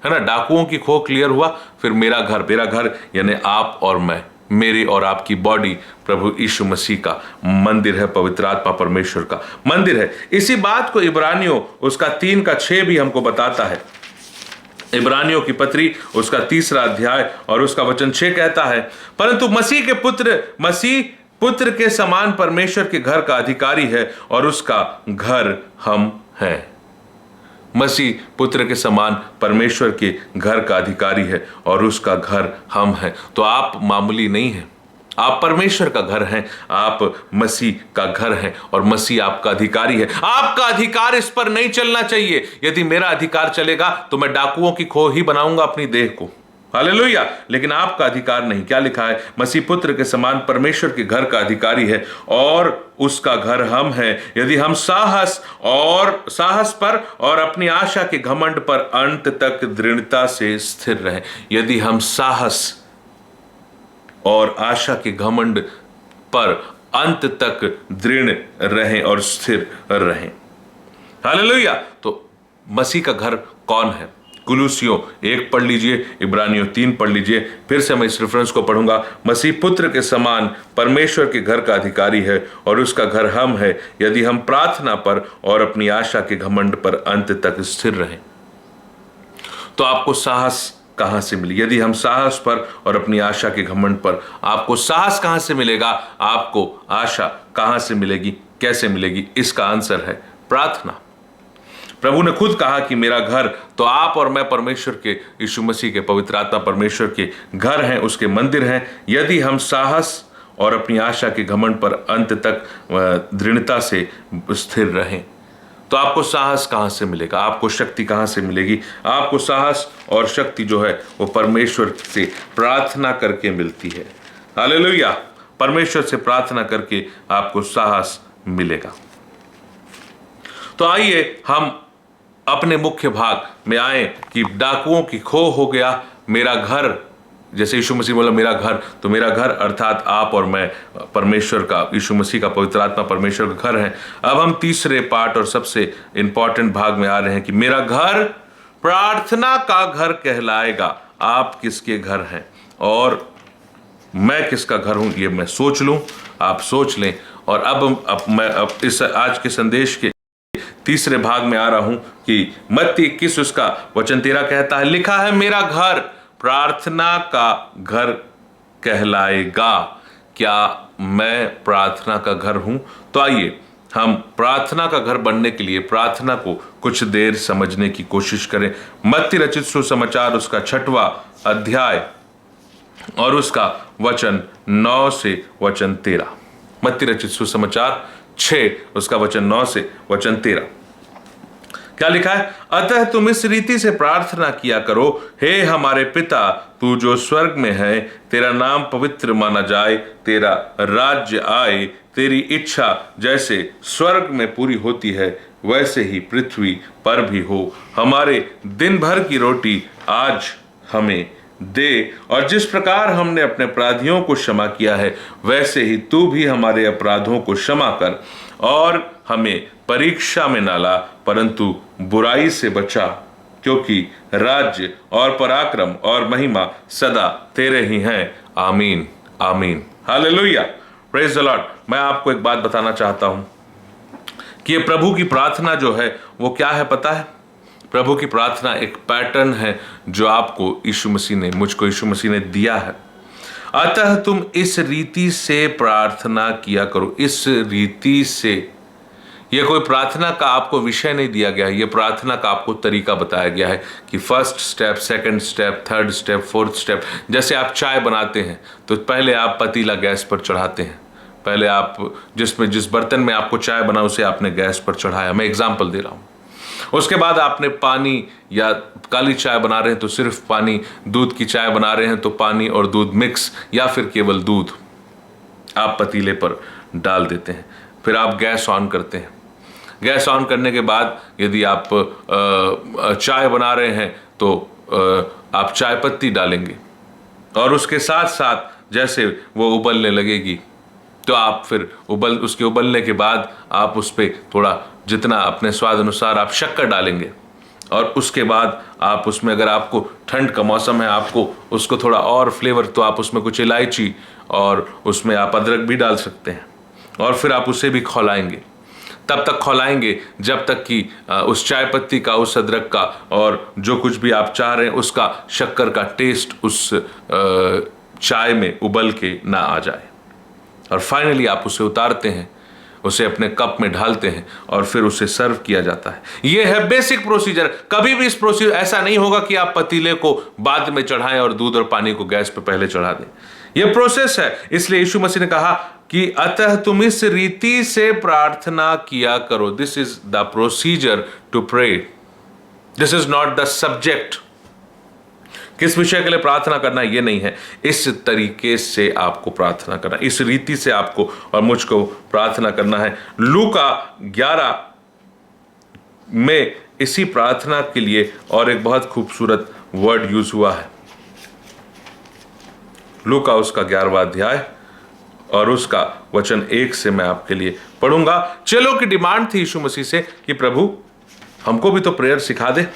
A: है ना, डाकुओं की खो क्लियर हुआ। फिर मेरा घर यानी आप और मैं, मेरी और आपकी बॉडी प्रभु यीशु मसीह का मंदिर है, पवित्र आत्मा परमेश्वर का मंदिर है। इसी बात को इब्रानियों उसका 3:6 भी हमको बताता है। इब्रानियों की पत्री उसका 3 अध्याय और उसका वचन 6 कहता है, परंतु मसीह पुत्र के समान परमेश्वर के घर का अधिकारी है और उसका घर हम हैं। मसीह पुत्र के समान परमेश्वर के घर का अधिकारी है और उसका घर हम हैं। तो आप मामूली नहीं हैं, आप परमेश्वर का घर हैं, आप मसीह का घर हैं और मसीह आपका अधिकारी है। आपका अधिकार इस पर नहीं चलना चाहिए। यदि मेरा अधिकार चलेगा तो मैं डाकुओं की खो ही बनाऊंगा अपनी देह को। हालेलुया। लेकिन आपका अधिकार नहीं। क्या लिखा है? मसीह पुत्र के समान परमेश्वर के घर का अधिकारी है और उसका घर हम हैं, यदि हम साहस पर और अपनी आशा के घमंड पर अंत तक दृढ़ता से स्थिर रहें। यदि हम साहस और आशा के घमंड पर अंत तक दृढ़ रहें और स्थिर रहें। हालेलुया। तो मसीह का घर कौन है? कुलुसियों 1 पढ़ लीजिए, इब्रानियों 3 पढ़ लीजिए। फिर से मैं इस रेफरेंस को पढ़ूंगा। मसीह पुत्र के समान परमेश्वर के घर का अधिकारी है और उसका घर हम है, यदि हम प्रार्थना पर और अपनी आशा के घमंड पर अंत तक स्थिर रहें। तो आपको साहस कहां से मिली? यदि हम साहस पर और अपनी आशा के घमंड पर, आपको साहस कहां से मिलेगा? आपको आशा कहां से मिलेगी? कैसे मिलेगी? इसका आंसर है प्रार्थना। प्रभु ने खुद कहा कि मेरा घर, तो आप और मैं परमेश्वर के, यीशु मसीह के, पवित्र आत्मा परमेश्वर के घर हैं, उसके मंदिर हैं। यदि हम साहस और अपनी आशा के घमंड पर अंत तक दृढ़ता से स्थिर रहें, तो आपको साहस कहां से मिलेगा? आपको शक्ति कहां से मिलेगी? आपको साहस और शक्ति जो है वो परमेश्वर से प्रार्थना करके मिलती है। हालेलुया। परमेश्वर से प्रार्थना करके आपको साहस मिलेगा। तो आइए हम अपने मुख्य भाग में आए कि डाकुओं की खो हो गया मेरा घर, जैसे यीशु मसीह बोला मेरा घर, तो मेरा घर अर्थात आप और मैं परमेश्वर का, यीशु मसीह का पवित्र आत्मा परमेश्वर का घर है। अब हम तीसरे पार्ट और सबसे इंपॉर्टेंट भाग में आ रहे हैं कि मेरा घर प्रार्थना का घर कहलाएगा। आप किसके घर हैं और मैं किसका घर हूं, ये मैं सोच लूं, आप सोच लें। और अब मैं इस आज के संदेश के तीसरे भाग में आ रहा हूं कि मत्ती 21 उसका वचन 13 कहता है, लिखा है मेरा घर प्रार्थना का घर कहलाएगा। क्या मैं प्रार्थना का घर हूं? तो आइए हम प्रार्थना का घर बनने के लिए प्रार्थना को कुछ देर समझने की कोशिश करें। मत्ती रचित सुसमाचार उसका 6वां अध्याय और उसका वचन 9 से वचन 13। मत्ती रचित सुसमाचार 6 उसका वचन 9 से वचन 13। क्या लिखा है? अतः तुम इस रीति से प्रार्थना किया करो, हे हमारे पिता तू जो स्वर्ग में है, तेरा नाम पवित्र माना जाए, तेरा राज्य आए, तेरी इच्छा जैसे स्वर्ग में पूरी होती है वैसे ही पृथ्वी पर भी हो। हमारे दिन भर की रोटी आज हमें दे, और जिस प्रकार हमने अपने अपराधियों को क्षमा किया है वैसे ही तू भी हमारे अपराधों को क्षमा कर, और हमें परीक्षा में ना ला परंतु बुराई से बचा, क्योंकि राज्य और पराक्रम और महिमा सदा तेरे ही हैं। आमीन आमीन हालेलुया, प्रेज द लॉर्ड। मैं आपको एक बात बताना चाहता हूं कि ये प्रभु की प्रार्थना जो है वो क्या है पता है? प्रभु की प्रार्थना एक पैटर्न है जो आपको यीशु मसीह ने, मुझको यीशु मसीह ने दिया है। अतः तुम इस रीति से प्रार्थना किया करो। इस रीति से, यह कोई प्रार्थना का आपको विषय नहीं दिया गया है, यह प्रार्थना का आपको तरीका बताया गया है कि first step, second step, third step, fourth step. जैसे आप चाय बनाते हैं तो पहले आप पतीला गैस पर चढ़ाते हैं, पहले आप जिस बर्तन में आपको चाय बना उसे आपने गैस पर चढ़ाया। मैं एग्जाम्पल दे रहा हूँ। उसके बाद आपने पानी या काली चाय बना रहे हैं तो सिर्फ पानी, दूध की चाय बना रहे हैं तो पानी और दूध मिक्स या फिर केवल दूध आप पतीले पर डाल देते हैं। फिर आप गैस ऑन करते हैं। गैस ऑन करने के बाद यदि आप चाय बना रहे हैं तो आप चाय पत्ती डालेंगे, और उसके साथ साथ जैसे वो उबलने लगेगी तो आप फिर उसके उबलने के बाद आप उस पर थोड़ा, जितना अपने स्वाद अनुसार आप शक्कर डालेंगे, और उसके बाद आप उसमें, अगर आपको ठंड का मौसम है आपको उसको थोड़ा और फ्लेवर, तो आप उसमें कुछ इलायची और उसमें आप अदरक भी डाल सकते हैं, और फिर आप उसे भी खौलाएंगे। तब तक खौलाएंगे जब तक कि उस चाय पत्ती का, उस अदरक का और जो कुछ भी आप चाह रहे हैं उसका शक्कर का टेस्ट उस चाय में उबल के ना आ जाए। और फाइनली आप उसे उतारते हैं, उसे अपने कप में ढालते हैं और फिर उसे सर्व किया जाता है। यह है बेसिक प्रोसीजर। कभी भी इस प्रोसीजर ऐसा नहीं होगा कि आप पतीले को बाद में चढ़ाएं और दूध और पानी को गैस पे पहले चढ़ा दें। यह प्रोसेस है। इसलिए यीशु मसीह ने कहा कि अतः तुम इस रीति से प्रार्थना किया करो। This is the procedure to pray, this is not the subject. किस विषय के लिए प्रार्थना करना ये नहीं है, इस तरीके से आपको प्रार्थना करना, इस रीति से आपको और मुझको प्रार्थना करना है। लूका 11 में इसी प्रार्थना के लिए और एक बहुत खूबसूरत वर्ड यूज हुआ है। लूका उसका 11वां अध्याय और उसका वचन 1 से मैं आपके लिए पढ़ूंगा। चेलों की डिमांड थी यीशु मसीह से कि प्रभु हमको भी तो प्रेयर सिखा दे।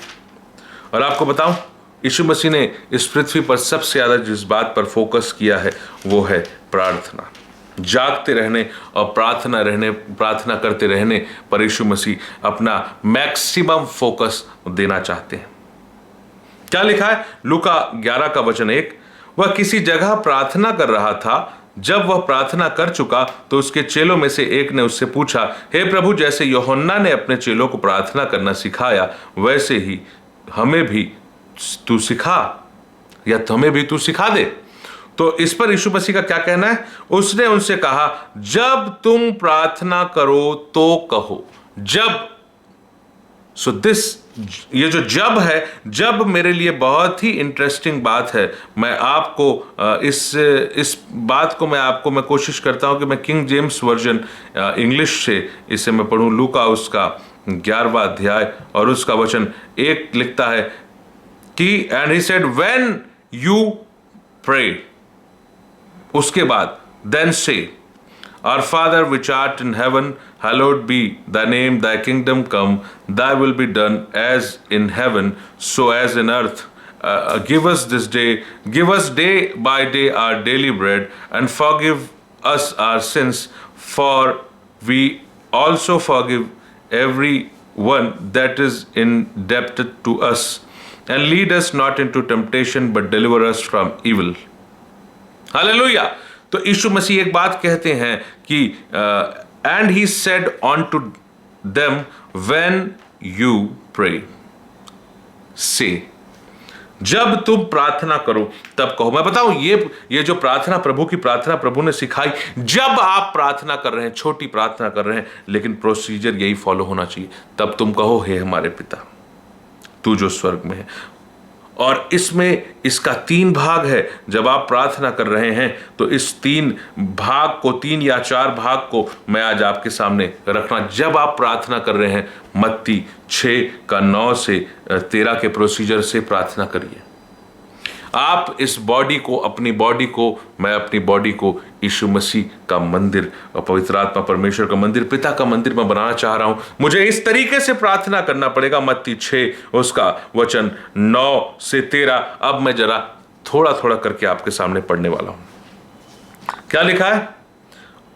A: और आपको बताऊं, यीशु मसीह ने इस पृथ्वी पर सबसे ज्यादा जिस बात पर फोकस किया है वो है प्रार्थना। जागते रहने और प्रार्थना करते रहने पर यीशु मसीह अपना मैक्सिमम फोकस देना चाहते हैं। क्या लिखा है? लूका 11 का वचन 1, वह किसी जगह प्रार्थना कर रहा था। जब वह प्रार्थना कर चुका तो उसके चेलों में से एक ने उससे पूछा, हे प्रभु, जैसे यूहन्ना ने अपने चेलों को प्रार्थना करना सिखाया वैसे ही हमें भी तू सिखा, या हमें भी तू सिखा दे। तो इस पर यीशु मसीह का क्या कहना है? उसने उनसे कहा, जब तुम प्रार्थना करो तो कहो। जब, सो दिस, ये जो जब है, जब मेरे लिए बहुत ही इंटरेस्टिंग बात है। मैं आपको इस बात को मैं कोशिश करता हूं कि मैं किंग जेम्स वर्जन इंग्लिश से इसे मैं पढ़ूं। लूका उसका 11वां अध्याय और उसका वचन 1 लिखता है कि and he said when you pray, उसके बाद देन से Our Father which art in heaven, hallowed be thy name, thy kingdom come, thy will be done as in heaven, so as in earth. Give us this day, give us day by day our daily bread, and forgive us our sins, for we also forgive everyone that is indebted to us. And lead us not into temptation, but deliver us from evil. Hallelujah. तो यीशु मसीह एक बात कहते हैं कि and he said on to them when you pray से, जब तुम प्रार्थना करो तब कहो। मैं बताऊं, ये जो प्रार्थना, प्रभु की प्रार्थना प्रभु ने सिखाई। जब आप प्रार्थना कर रहे हैं, छोटी प्रार्थना कर रहे हैं, लेकिन प्रोसीजर यही फॉलो होना चाहिए। तब तुम कहो, हे हमारे पिता तू जो स्वर्ग में है। और इसमें इसका 3 भाग है। जब आप प्रार्थना कर रहे हैं तो इस 3 भाग को, 3 या 4 भाग को मैं आज आपके सामने रखना। जब आप प्रार्थना कर रहे हैं, मत्ती 6:9 से 13 के प्रोसीजर से प्रार्थना करिए। आप इस बॉडी को, अपनी बॉडी को, मैं अपनी बॉडी को यीशु मसीह का मंदिर और पवित्र आत्मा परमेश्वर का मंदिर, पिता का मंदिर मैं बनाना चाह रहा हूं। मुझे इस तरीके से प्रार्थना करना पड़ेगा। मत्ती 6 उसका वचन 9 से 13। अब मैं जरा थोड़ा थोड़ा करके आपके सामने पढ़ने वाला हूं। क्या लिखा है?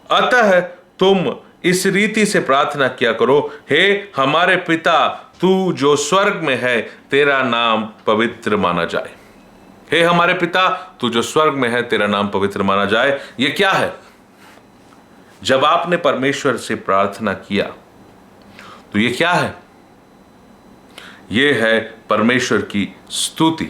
A: अतः तुम इस रीति से प्रार्थना किया करो, हे हमारे पिता तू जो स्वर्ग में है, तेरा नाम पवित्र माना जाए। हे हमारे पिता तू जो स्वर्ग में है, तेरा नाम पवित्र माना जाए। ये क्या है? जब आपने परमेश्वर से प्रार्थना किया तो ये क्या है? ये है परमेश्वर की स्तुति।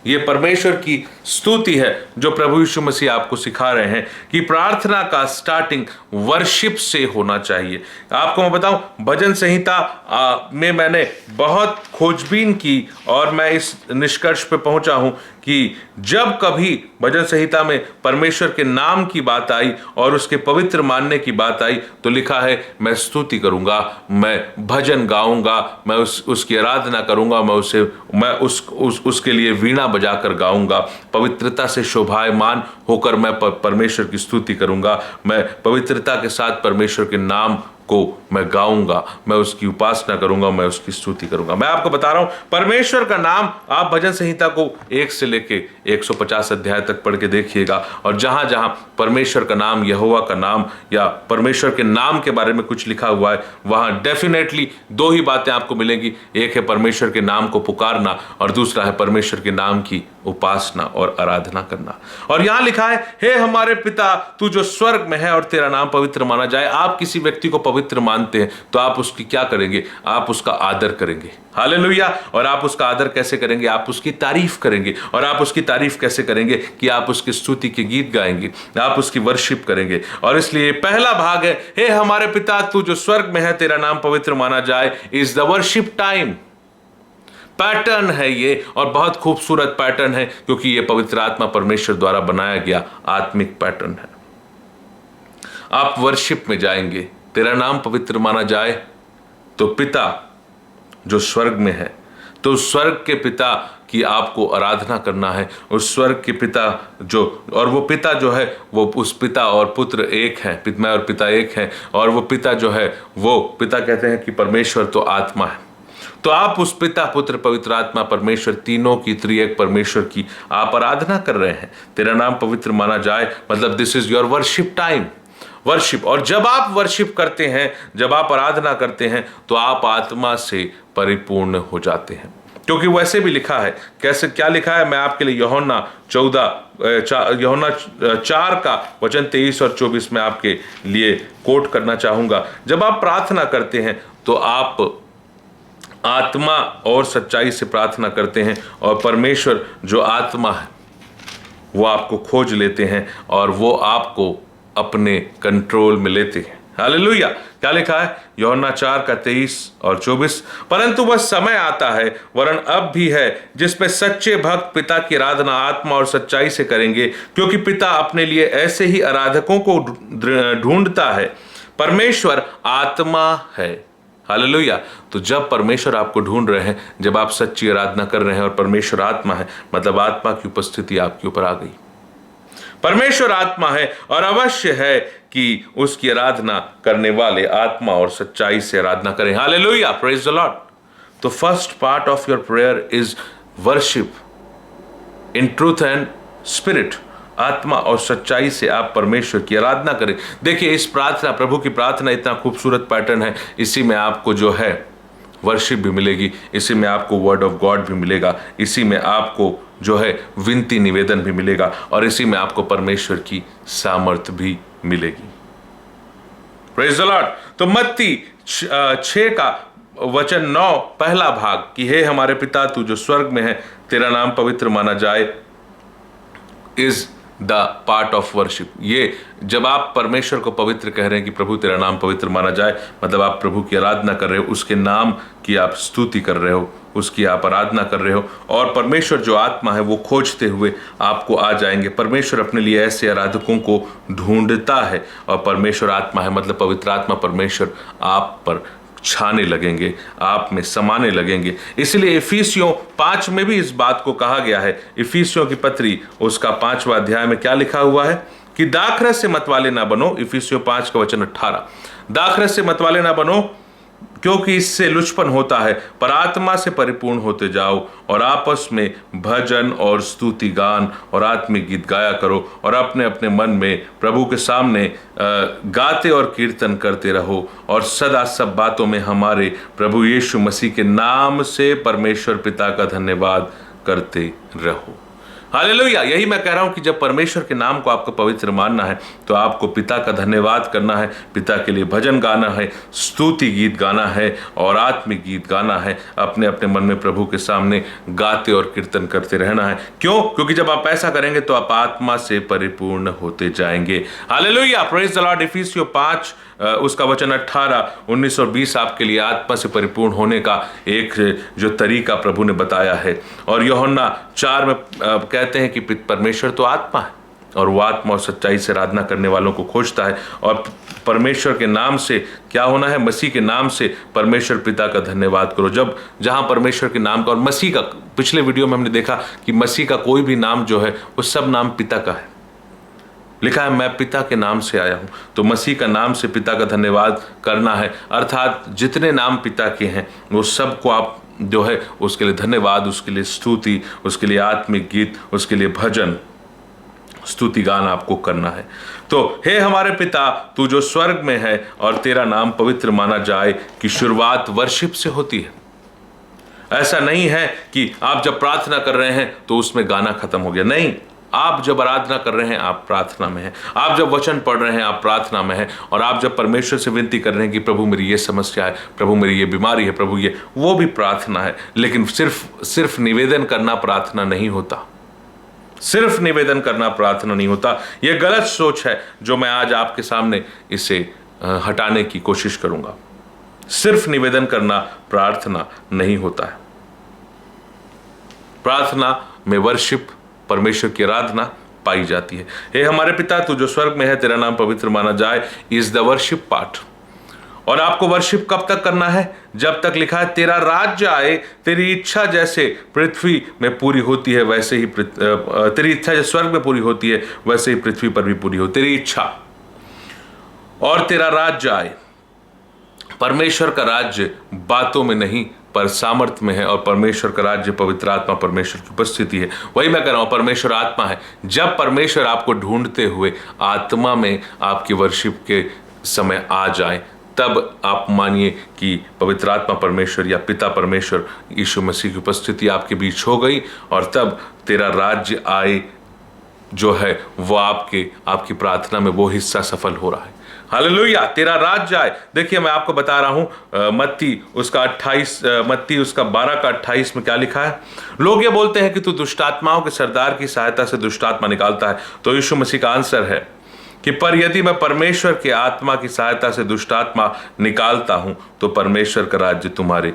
A: ये परमेश्वर की स्तुति है जो प्रभु यीशु मसीह आपको सिखा रहे हैं कि प्रार्थना का स्टार्टिंग वर्शिप से होना चाहिए। आपको मैं बताऊं, भजन संहिता में मैंने बहुत खोजबीन की और मैं इस निष्कर्ष पे पहुंचा हूं कि जब कभी भजन संहिता में परमेश्वर के नाम की बात आई और उसके पवित्र मानने की बात आई तो लिखा है, मैं स्तुति करूंगा, मैं भजन गाऊंगा, मैं उसकी आराधना करूंगा, मैं उसके लिए वीणा बजाकर गाऊंगा, पवित्रता से शोभायमान होकर मैं परमेश्वर की स्तुति करूंगा, मैं पवित्रता के साथ परमेश्वर के नाम को मैं गाऊंगा, मैं उसकी उपासना करूंगा, मैं उसकी स्तुति करूंगा। मैं आपको बता रहा हूं, परमेश्वर का नाम, आप भजन संहिता को 1 से लेके 150 अध्याय तक पढ़ के देखिएगा और जहां जहां परमेश्वर का नाम, यहोवा का नाम या परमेश्वर के नाम के बारे में कुछ लिखा हुआ है, वहां डेफिनेटली 2 ही बातें आपको मिलेंगी। एक है परमेश्वर के नाम को पुकारना और दूसरा है परमेश्वर के नाम की उपासना और आराधना करना। और यहां लिखा है, हे हमारे पिता तू जो स्वर्ग में है और तेरा नाम पवित्र माना जाए। आप किसी व्यक्ति को पवित्र मानते हैं तो आप उसकी क्या करेंगे? आप उसका आदर करेंगे। हालेलुया। और आप उसका आदर कैसे करेंगे? आप उसकी तारीफ करेंगे। और आप उसकी तारीफ कैसे करेंगे? कि आप उसकी स्तुति के गीत गाएंगे, आप उसकी वर्शिप करेंगे। और इसलिए पहला भाग है, हे हमारे पिता तू जो स्वर्ग में है, तेरा नाम पवित्र माना जाए, is the worship time. Pattern है ये और बहुत खूबसूरत पैटर्न है क्योंकि ये पवित्र आत्मा परमेश्वर द्वारा बनाया गया आत्मिक पैटर्न है। आप वर्शिप में जाएंगे, तेरा नाम पवित्र माना जाए, तो पिता जो स्वर्ग में है, तो स्वर्ग के पिता की आपको आराधना करना है। उस स्वर्ग के पिता जो, और वो पिता जो है वो उस पिता और पुत्र एक हैं, पिता और पिता एक हैं। और वो पिता जो है, वो पिता कहते हैं कि परमेश्वर तो आत्मा है। तो आप उस पिता, पुत्र, पवित्र आत्मा, परमेश्वर, तीनों की, त्रिएक परमेश्वर की आप आराधना कर रहे हैं। तेरा नाम पवित्र माना जाए मतलब this is your worship time, worship. और जब आप वर्शिप करते हैं, जब आप आराधना करते हैं तो आप आत्मा से परिपूर्ण हो जाते हैं। क्योंकि वैसे भी लिखा है, कैसे, क्या लिखा है? मैं आपके लिए यूहन्ना 4 का वचन 23 और 24 में आपके लिए कोट करना चाहूंगा। जब आप प्रार्थना करते हैं तो आप आत्मा और सच्चाई से प्रार्थना करते हैं और परमेश्वर जो आत्मा है वो आपको खोज लेते हैं और वो आपको अपने कंट्रोल में लेते हैं। हालेलुया। क्या लिखा है? यूहन्ना 4 का 23 और 24, परंतु वह समय आता है, वरन अब भी है, जिसमें सच्चे भक्त पिता की आराधना आत्मा और सच्चाई से करेंगे, क्योंकि पिता अपने लिए ऐसे ही आराधकों को ढूंढता है। परमेश्वर आत्मा है हालेलुया। तो जब परमेश्वर आपको ढूंढ रहे हैं, जब आप सच्ची आराधना कर रहे हैं और परमेश्वर आत्मा है, मतलब आत्मा की उपस्थिति आपके ऊपर आ गई। परमेश्वर आत्मा है और अवश्य है कि उसकी आराधना करने वाले आत्मा और सच्चाई से आराधना करें। Hallelujah, praise the Lord. तो first part of your prayer is worship in truth and spirit. आत्मा और सच्चाई से आप परमेश्वर की आराधना करें। देखिए, इस प्रार्थना, प्रभु की प्रार्थना इतना खूबसूरत पैटर्न है। इसी में आपको जो है वर्शिप भी मिलेगी, इसी में आपको वर्ड ऑफ गॉड भी मिलेगा, इसी में आपको जो है विनती निवेदन भी मिलेगा, और इसी में आपको परमेश्वर की सामर्थ भी मिलेगी। Praise the Lord. तो मत्ती 6 का वचन 9 पहला भाग कि हे हमारे पिता तू जो स्वर्ग में है, तेरा नाम पवित्र माना जाए, is the part of worship. ये जब आप परमेश्वर को पवित्र कह रहे हैं कि प्रभु तेरा नाम पवित्र माना जाए, मतलब आप प्रभु की आराधना कर रहे हो, उसके नाम की आप स्तुति कर रहे हो, उसकी आप आराधना कर रहे हो, और परमेश्वर जो आत्मा है वो खोजते हुए आपको आ जाएंगे। परमेश्वर अपने लिए ऐसे आराधकों को ढूंढता है, और परमेश्वर आत्मा है, मतलब पवित्र आत्मा परमेश्वर आप पर छाने लगेंगे, आप में समाने लगेंगे। इसलिए इफिसियों 5 में भी इस बात को कहा गया है। इफिसियों की पत्री उसका 5वां अध्याय में क्या लिखा हुआ है कि दाखरस से मतवाले ना बनो। इफिसियों 5 का वचन 18, दाखरस से मतवाले ना बनो क्योंकि इससे लुचपन होता है, पर आत्मा से परिपूर्ण होते जाओ और आपस में भजन और स्तुति गान और आत्मिक गीत गाया करो, और अपने अपने मन में प्रभु के सामने गाते और कीर्तन करते रहो, और सदा सब बातों में हमारे प्रभु यीशु मसीह के नाम से परमेश्वर पिता का धन्यवाद करते रहो। हालेलुया। यही मैं कह रहा हूं कि जब परमेश्वर के नाम को आपको पवित्र मानना है तो आपको पिता का धन्यवाद करना है, पिता के लिए भजन गाना है, स्तुति गीत गाना है और आत्मिक गीत गाना है। अपने अपने मन में प्रभु के सामने गाते और कीर्तन करते रहना है। क्यों? क्योंकि जब आप ऐसा करेंगे तो आप आत्मा से परिपूर्ण होते जाएंगे। Hallelujah, praise the Lord. इफिसियों 5 उसका वचन 18, 19 और 20 आपके लिए आत्मा से परिपूर्ण होने का एक जो तरीका प्रभु ने बताया है। और यूहन्ना 4 में कहते हैं कि परमेश्वर तो आत्मा है और वो आत्मा और सच्चाई से आराधना करने वालों को खोजता है, और परमेश्वर के नाम से क्या होना है, मसीह के नाम से परमेश्वर पिता का धन्यवाद करो। जब जहां परमेश्वर के नाम का और मसीह का, पिछले वीडियो में हमने देखा कि मसीह का कोई भी नाम जो है वो सब नाम पिता का है। लिखा है मैं पिता के नाम से आया हूं, तो मसीह का नाम से पिता का धन्यवाद करना है। अर्थात जितने नाम पिता के हैं वो सबको आप जो है उसके लिए धन्यवाद, उसके लिए स्तुति, उसके लिए आत्मिक गीत, उसके लिए भजन स्तुति गान आपको करना है। तो हे हमारे पिता तू जो स्वर्ग में है और तेरा नाम पवित्र माना जाए की शुरुआत वर्शिप से होती है। ऐसा नहीं है कि आप जब प्रार्थना कर रहे हैं तो उसमें गाना खत्म हो गया। नहीं, आप जब आराधना कर रहे हैं आप प्रार्थना में हैं, आप जब वचन पढ़ रहे हैं आप प्रार्थना में हैं, और आप जब परमेश्वर से विनती कर रहे हैं कि प्रभु मेरी ये समस्या है, प्रभु मेरी ये बीमारी है, प्रभु ये, वो भी प्रार्थना है। लेकिन सिर्फ निवेदन करना प्रार्थना नहीं होता। सिर्फ निवेदन करना प्रार्थना नहीं होता। यह गलत सोच है जो मैं आज आपके सामने इसे हटाने की कोशिश करूंगा। सिर्फ निवेदन करना प्रार्थना नहीं होता है। प्रार्थना में वर्शिप, परमेश्वर की आराधना पाई जाती है। हे हमारे पिता तू जो स्वर्ग में है, तेरा नाम पवित्र माना जाए, इज द वर्शिप पार्ट। और आपको वर्शिप कब तक करना है? जब तक लिखा है तेरा राज्य आए, तेरी इच्छा जैसे पृथ्वी में पूरी होती है वैसे ही तेरी इच्छा जैसे स्वर्ग में पूरी होती है वैसे ही पृथ्वी पर भी पूरी हो। तेरी इच्छा और तेरा राज्य आए। परमेश्वर का राज्य बातों में नहीं पर सामर्थ्य में है, और परमेश्वर का राज्य पवित्र आत्मा परमेश्वर की उपस्थिति है। वही मैं कह रहा हूं, परमेश्वर आत्मा है। जब परमेश्वर आपको ढूंढते हुए आत्मा में आपकी वर्शिप के समय आ जाए, तब आप मानिए कि पवित्र आत्मा परमेश्वर या पिता परमेश्वर यीशु मसीह की उपस्थिति आपके बीच हो गई, और तब तेरा राज्य आए जो है वो आपकी प्रार्थना में वो हिस्सा सफल हो रहा है। हालेलुया, तेरा राज्य आए। देखिए मैं आपको बता रहा हूं, मत्ती उसका 12 का 28 में क्या लिखा है। लोग ये बोलते हैं कि तू दुष्टात्माओं के सरदार की सहायता से दुष्टात्मा निकालता है। तो यीशु मसीह का आंसर है कि पर यदि मैं परमेश्वर के आत्मा की सहायता से दुष्टात्मा निकालता हूं तो परमेश्वर का राज्य तुम्हारे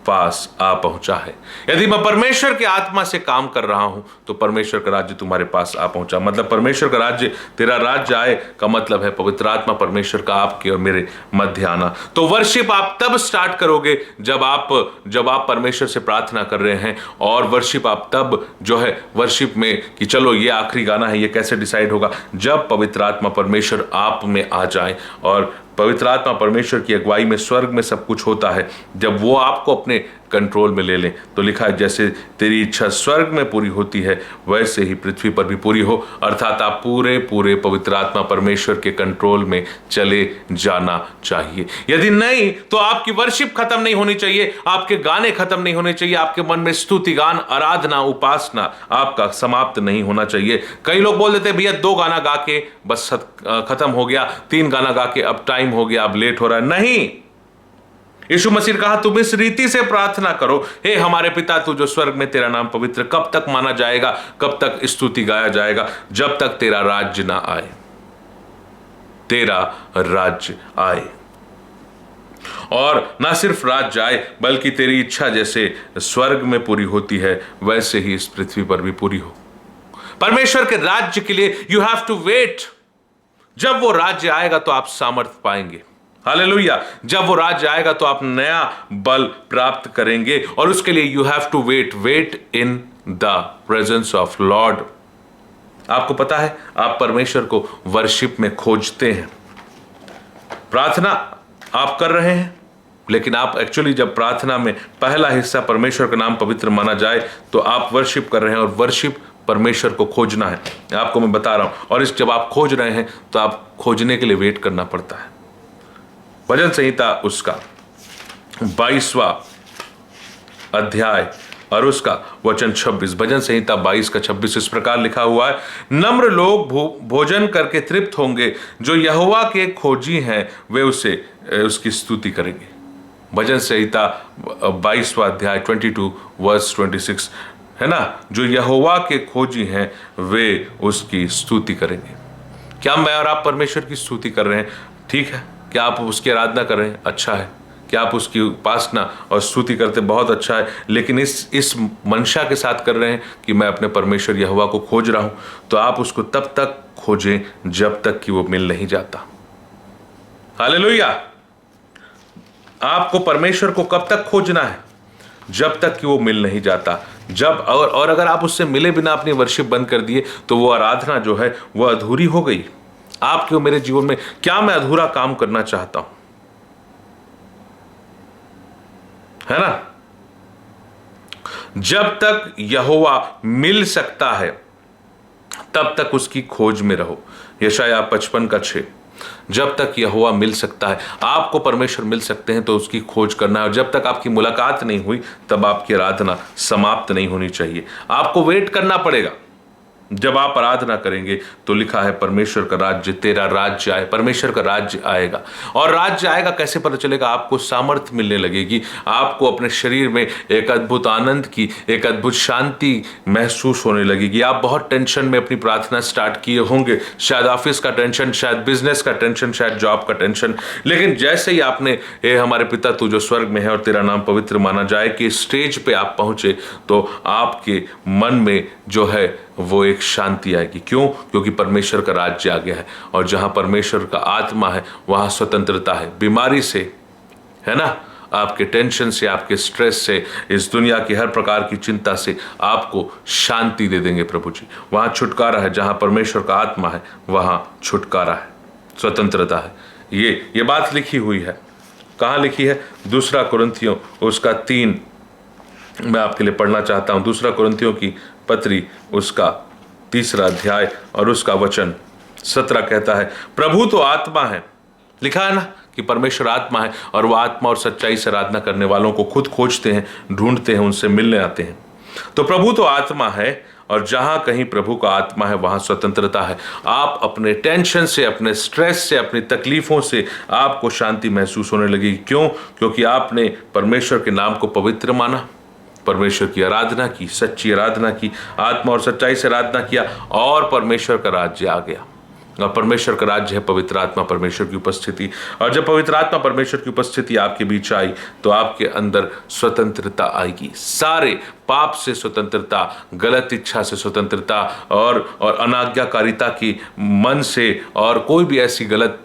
A: पास आ पहुंचा है। यदि मैं परमेश्वर की आत्मा से काम कर रहा हूं तो परमेश्वर का राज्य तुम्हारे पास आ पहुंचा। मतलब परमेश्वर का राज्य, तेरा राज्य आए का मतलब है पवित्र आत्मा परमेश्वर का आपके और मेरे मध्य आना। तो वर्शिप आप तब स्टार्ट करोगे जब आप परमेश्वर से प्रार्थना कर रहे हैं, और वर्शिप आप तब जो है वर्शिप में कि चलो ये आखिरी गाना है, ये कैसे डिसाइड होगा, जब पवित्र आत्मा परमेश्वर आप में आ जाए। और पवित्र आत्मा परमेश्वर की अगुवाई में स्वर्ग में सब कुछ होता है। जब वो आपको अपने कंट्रोल में ले लें तो लिखा है जैसे तेरी इच्छा स्वर्ग में पूरी होती है वैसे ही पृथ्वी पर भी पूरी हो। अर्थात आप पूरे पूरे पवित्र आत्मा परमेश्वर के कंट्रोल में चले जाना चाहिए। यदि नहीं तो आपकी वर्शिप खत्म नहीं होनी चाहिए, आपके गाने खत्म नहीं होने चाहिए, आपके मन में स्तुति गान, आराधना, उपासना आपका समाप्त नहीं होना चाहिए। कई लोग बोल देते भैया 2 गाना गा के बस खत्म हो गया, 3 गाना गा के अब टाइम हो गया, अब लेट हो रहा है। नहीं, यीशु मसीह ने कहा तुम इस रीति से प्रार्थना करो, हे हमारे पिता तू जो स्वर्ग में, तेरा नाम पवित्र कब तक माना जाएगा, कब तक स्तुति गाया जाएगा, जब तक तेरा राज्य ना आए, तेरा राज्य आए। और ना सिर्फ राज्य आए बल्कि तेरी इच्छा जैसे स्वर्ग में पूरी होती है वैसे ही इस पृथ्वी पर भी पूरी हो। परमेश्वर के राज्य के लिए यू हैव टू वेट। जब वो राज्य आएगा तो आप सामर्थ्य पाएंगे। हालेलुया। जब वो राज्य आएगा तो आप नया बल प्राप्त करेंगे, और उसके लिए you have to wait in the presence of Lord. आपको पता है आप परमेश्वर को वर्शिप में खोजते हैं। प्रार्थना आप कर रहे हैं, लेकिन आप एक्चुअली जब प्रार्थना में पहला हिस्सा परमेश्वर का नाम पवित्र माना जाए तो आप वर्शिप कर रहे हैं, और वर्शिप परमेश्वर को खोजना है। आपको मैं बता रहा हूं। और जब आप खोज रहे हैं तो आप खोजने के लिए वेट करना पड़ता है। भजन संहिता उसका 22वां अध्याय और उसका वचन 26, भजन संहिता 22 का 26 इस प्रकार लिखा हुआ है, नम्र लोग भोजन करके तृप्त होंगे, जो यहोवा के खोजी हैं वे उसकी स्तुति करेंगे। भजन संहिता 22वां अध्याय 22 वर्स 26 है ना, जो यहोवा के खोजी हैं वे उसकी स्तुति करेंगे। क्या मैं और आप परमेश्वर की स्तुति कर रहे हैं? ठीक है। क्या आप उसकी आराधना कर रहे हैं? अच्छा है। क्या आप उसकी उपासना और स्तुति करते? बहुत अच्छा है। लेकिन इस मंशा के साथ कर रहे हैं कि मैं अपने परमेश्वर यहोवा को खोज रहा हूं, तो आप उसको तब तक खोजें जब तक कि वो मिल नहीं जाता। हालेलुया। आपको परमेश्वर को कब तक खोजना है? जब तक कि वो मिल नहीं जाता। जब और अगर आप उससे मिले बिना अपनी वर्शिप बंद कर दिए तो वो आराधना जो है वो अधूरी हो गई। आपके और मेरे जीवन में क्या मैं अधूरा काम करना चाहता हूं? है ना? जब तक यहोवा मिल सकता है तब तक उसकी खोज में रहो। यशायाह 55 का 6। जब तक यहोवा मिल सकता है, आपको परमेश्वर मिल सकते हैं तो उसकी खोज करना है। और जब तक आपकी मुलाकात नहीं हुई तब आपकी आराधना समाप्त नहीं होनी चाहिए। आपको वेट करना पड़ेगा। जब आप आराधना करेंगे तो लिखा है परमेश्वर का राज्य, तेरा राज्य आए। परमेश्वर का राज्य आएगा। और राज्य आएगा कैसे पता चलेगा? आपको सामर्थ्य मिलने लगेगी। आपको अपने शरीर में एक अद्भुत आनंद की, एक अद्भुत शांति महसूस होने लगेगी। आप बहुत टेंशन में अपनी प्रार्थना स्टार्ट किए होंगे, शायद ऑफिस का टेंशन, शायद बिजनेस का टेंशन, शायद जॉब का टेंशन। लेकिन जैसे ही आपने हे हमारे पिता तू जो स्वर्ग में है और तेरा नाम पवित्र माना जाए कि स्टेज पे आप पहुंचे तो आपके मन में जो है वो एक शांति आएगी। क्यों? क्योंकि परमेश्वर का राज्य आ गया है। और जहां परमेश्वर का आत्मा है वहां स्वतंत्रता है। बीमारी से, है ना, आपके टेंशन से, आपके स्ट्रेस से, इस दुनिया की हर प्रकार की चिंता से आपको शांति दे देंगे प्रभु जी। वहां छुटकारा है। जहां परमेश्वर का आत्मा है वहां छुटकारा है, स्वतंत्रता है। ये बात लिखी हुई है। कहां लिखी है? 2 कुरिन्थियों उसका 3 मैं आपके लिए पढ़ना चाहता हूं। 2 कुरिन्थियों की पत्री उसका 3 अध्याय और उसका वचन 17 कहता है, प्रभु तो आत्मा है। लिखा है ना कि परमेश्वर आत्मा है, और वह आत्मा और सच्चाई से आराधना करने वालों को खुद खोजते हैं, ढूंढते हैं, उनसे मिलने आते हैं। तो प्रभु तो आत्मा है, और जहां कहीं प्रभु का आत्मा है वहां स्वतंत्रता है। आप अपने टेंशन से, अपने स्ट्रेस से, अपनी तकलीफों से आपको शांति महसूस होने लगेगी। क्यों? क्योंकि आपने परमेश्वर के नाम को पवित्र माना, परमेश्वर की आराधना की, सच्ची आराधना की, आत्मा और सच्चाई से आराधना किया, और परमेश्वर का राज्य आ गया। और परमेश्वर का राज्य है पवित्र आत्मा परमेश्वर की उपस्थिति। और जब पवित्र आत्मा परमेश्वर की उपस्थिति आपके बीच आई तो आपके अंदर स्वतंत्रता आएगी, सारे पाप से स्वतंत्रता, गलत इच्छा से स्वतंत्रता और अनाज्ञाकारिता की मन से, और कोई भी ऐसी गलत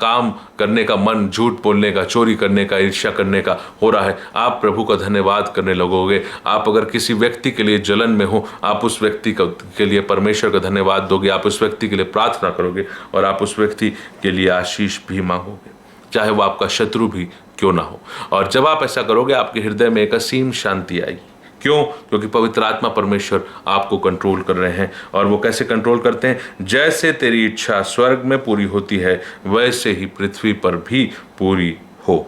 A: काम करने का मन, झूठ बोलने का, चोरी करने का, ईर्ष्या करने का हो रहा है, आप प्रभु का धन्यवाद करने लगोगे। आप अगर किसी व्यक्ति के लिए जलन में हो, आप उस व्यक्ति के लिए परमेश्वर का धन्यवाद दोगे, आप उस व्यक्ति के लिए प्रार्थना करोगे और आप उस व्यक्ति के लिए आशीष भी मांगोगे, चाहे वो आपका शत्रु भी क्यों ना हो। और जब आप ऐसा करोगे आपके हृदय में एक असीम शांति आएगी। क्यों? क्योंकि पवित्र आत्मा परमेश्वर आपको कंट्रोल कर रहे हैं। और वो कैसे कंट्रोल करते हैं? जैसे तेरी इच्छा स्वर्ग में पूरी होती है वैसे ही पृथ्वी पर भी पूरी हो।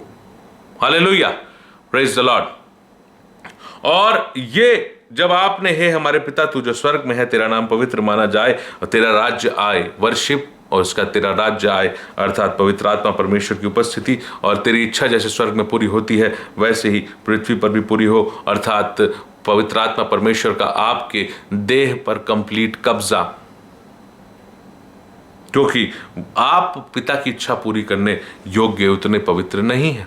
A: Hallelujah, praise the Lord. और ये जब आपने, हे हमारे पिता तू जो स्वर्ग में है, तेरा नाम पवित्र माना जाए और तेरा राज्य आए, वर्शिप और उसका तेरा राज्य आए, अर्थात पवित्र आत्मा परमेश्वर की उपस्थिति, और तेरी इच्छा जैसे स्वर्ग में पूरी होती है वैसे ही पृथ्वी पर भी पूरी हो, अर्थात पवित्र आत्मा परमेश्वर का आपके देह पर कंप्लीट कब्जा। क्योंकि आप पिता की इच्छा पूरी करने योग्य उतने पवित्र नहीं है,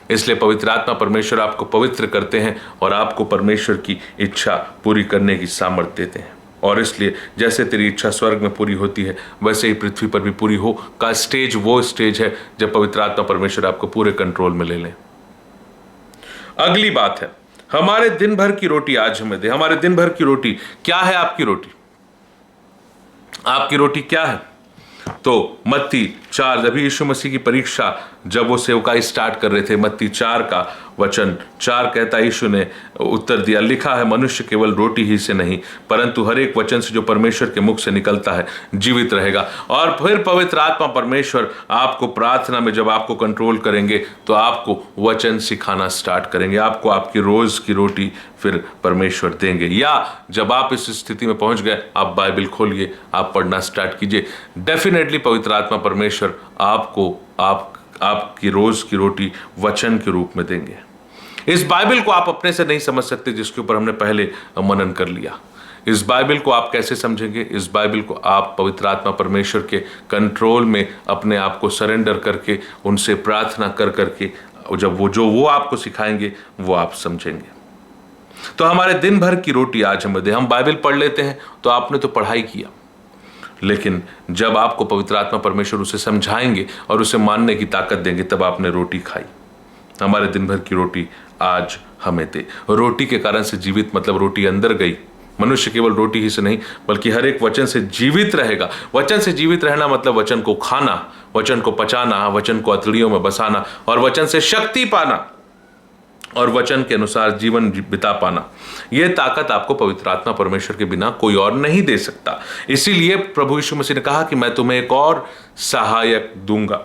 A: इसलिए पवित्र आत्मा परमेश्वर आपको पवित्र करते हैं और आपको परमेश्वर की इच्छा पूरी करने की सामर्थ्य देते हैं। और इसलिए जैसे तेरी इच्छा स्वर्ग में पूरी होती है वैसे ही पृथ्वी पर भी पूरी हो का स्टेज वो स्टेज है जब पवित्र आत्मा परमेश्वर आपको पूरे कंट्रोल में ले लें। अगली बात है, हमारे दिन भर की रोटी आज हमें दे। हमारे दिन भर की रोटी क्या है? आपकी रोटी, आपकी रोटी क्या है? तो मत्ती 4, जब यीशु मसीह की परीक्षा, जब वो सेवकाई स्टार्ट कर रहे थे, मत्ती 4 का वचन 4 कहता, यीशु ने उत्तर दिया, लिखा है मनुष्य केवल रोटी ही से नहीं परंतु हर एक वचन से जो परमेश्वर के मुख से निकलता है जीवित रहेगा। और फिर पवित्र आत्मा परमेश्वर आपको प्रार्थना में जब आपको कंट्रोल करेंगे तो आपको वचन सिखाना स्टार्ट करेंगे, आपको आपकी रोज की रोटी फिर परमेश्वर देंगे। या जब आप इस स्थिति में पहुंच गए, आप बाइबल खोलिए, आप पढ़ना स्टार्ट कीजिए, डेफिनेटली पवित्र आत्मा परमेश्वर आपको आपकी रोज की रोटी वचन के रूप में देंगे। इस बाइबल को आप अपने से नहीं समझ सकते, जिसके ऊपर हमने पहले मनन कर लिया। इस बाइबल को आप कैसे समझेंगे? इस बाइबल को आप पवित्र आत्मा परमेश्वर के कंट्रोल में अपने आप को सरेंडर करके, उनसे प्रार्थना कर करके, जब वो आपको सिखाएंगे वो आप समझेंगे। तो हमारे दिन भर की रोटी आज हमें दे। हम बाइबल पढ़ लेते हैं तो आपने तो पढ़ाई किया, लेकिन जब आपको पवित्र आत्मा परमेश्वर उसे समझाएंगे और उसे मानने की ताकत देंगे तब आपने रोटी खाई। हमारे दिन भर की रोटी आज हमें दे। रोटी के कारण से जीवित, मतलब रोटी अंदर गई। मनुष्य केवल रोटी ही से नहीं बल्कि हर एक वचन से जीवित रहेगा। वचन से जीवित रहना मतलब वचन को खाना, वचन को पचाना, वचन को अतड़ियों में बसाना और वचन से शक्ति पाना और वचन के अनुसार जीवन बिता पाना। यह ताकत आपको पवित्र आत्मा परमेश्वर के बिना कोई और नहीं दे सकता। इसीलिए प्रभु यीशु मसीह ने कहा कि मैं तुम्हें एक और सहायक दूंगा,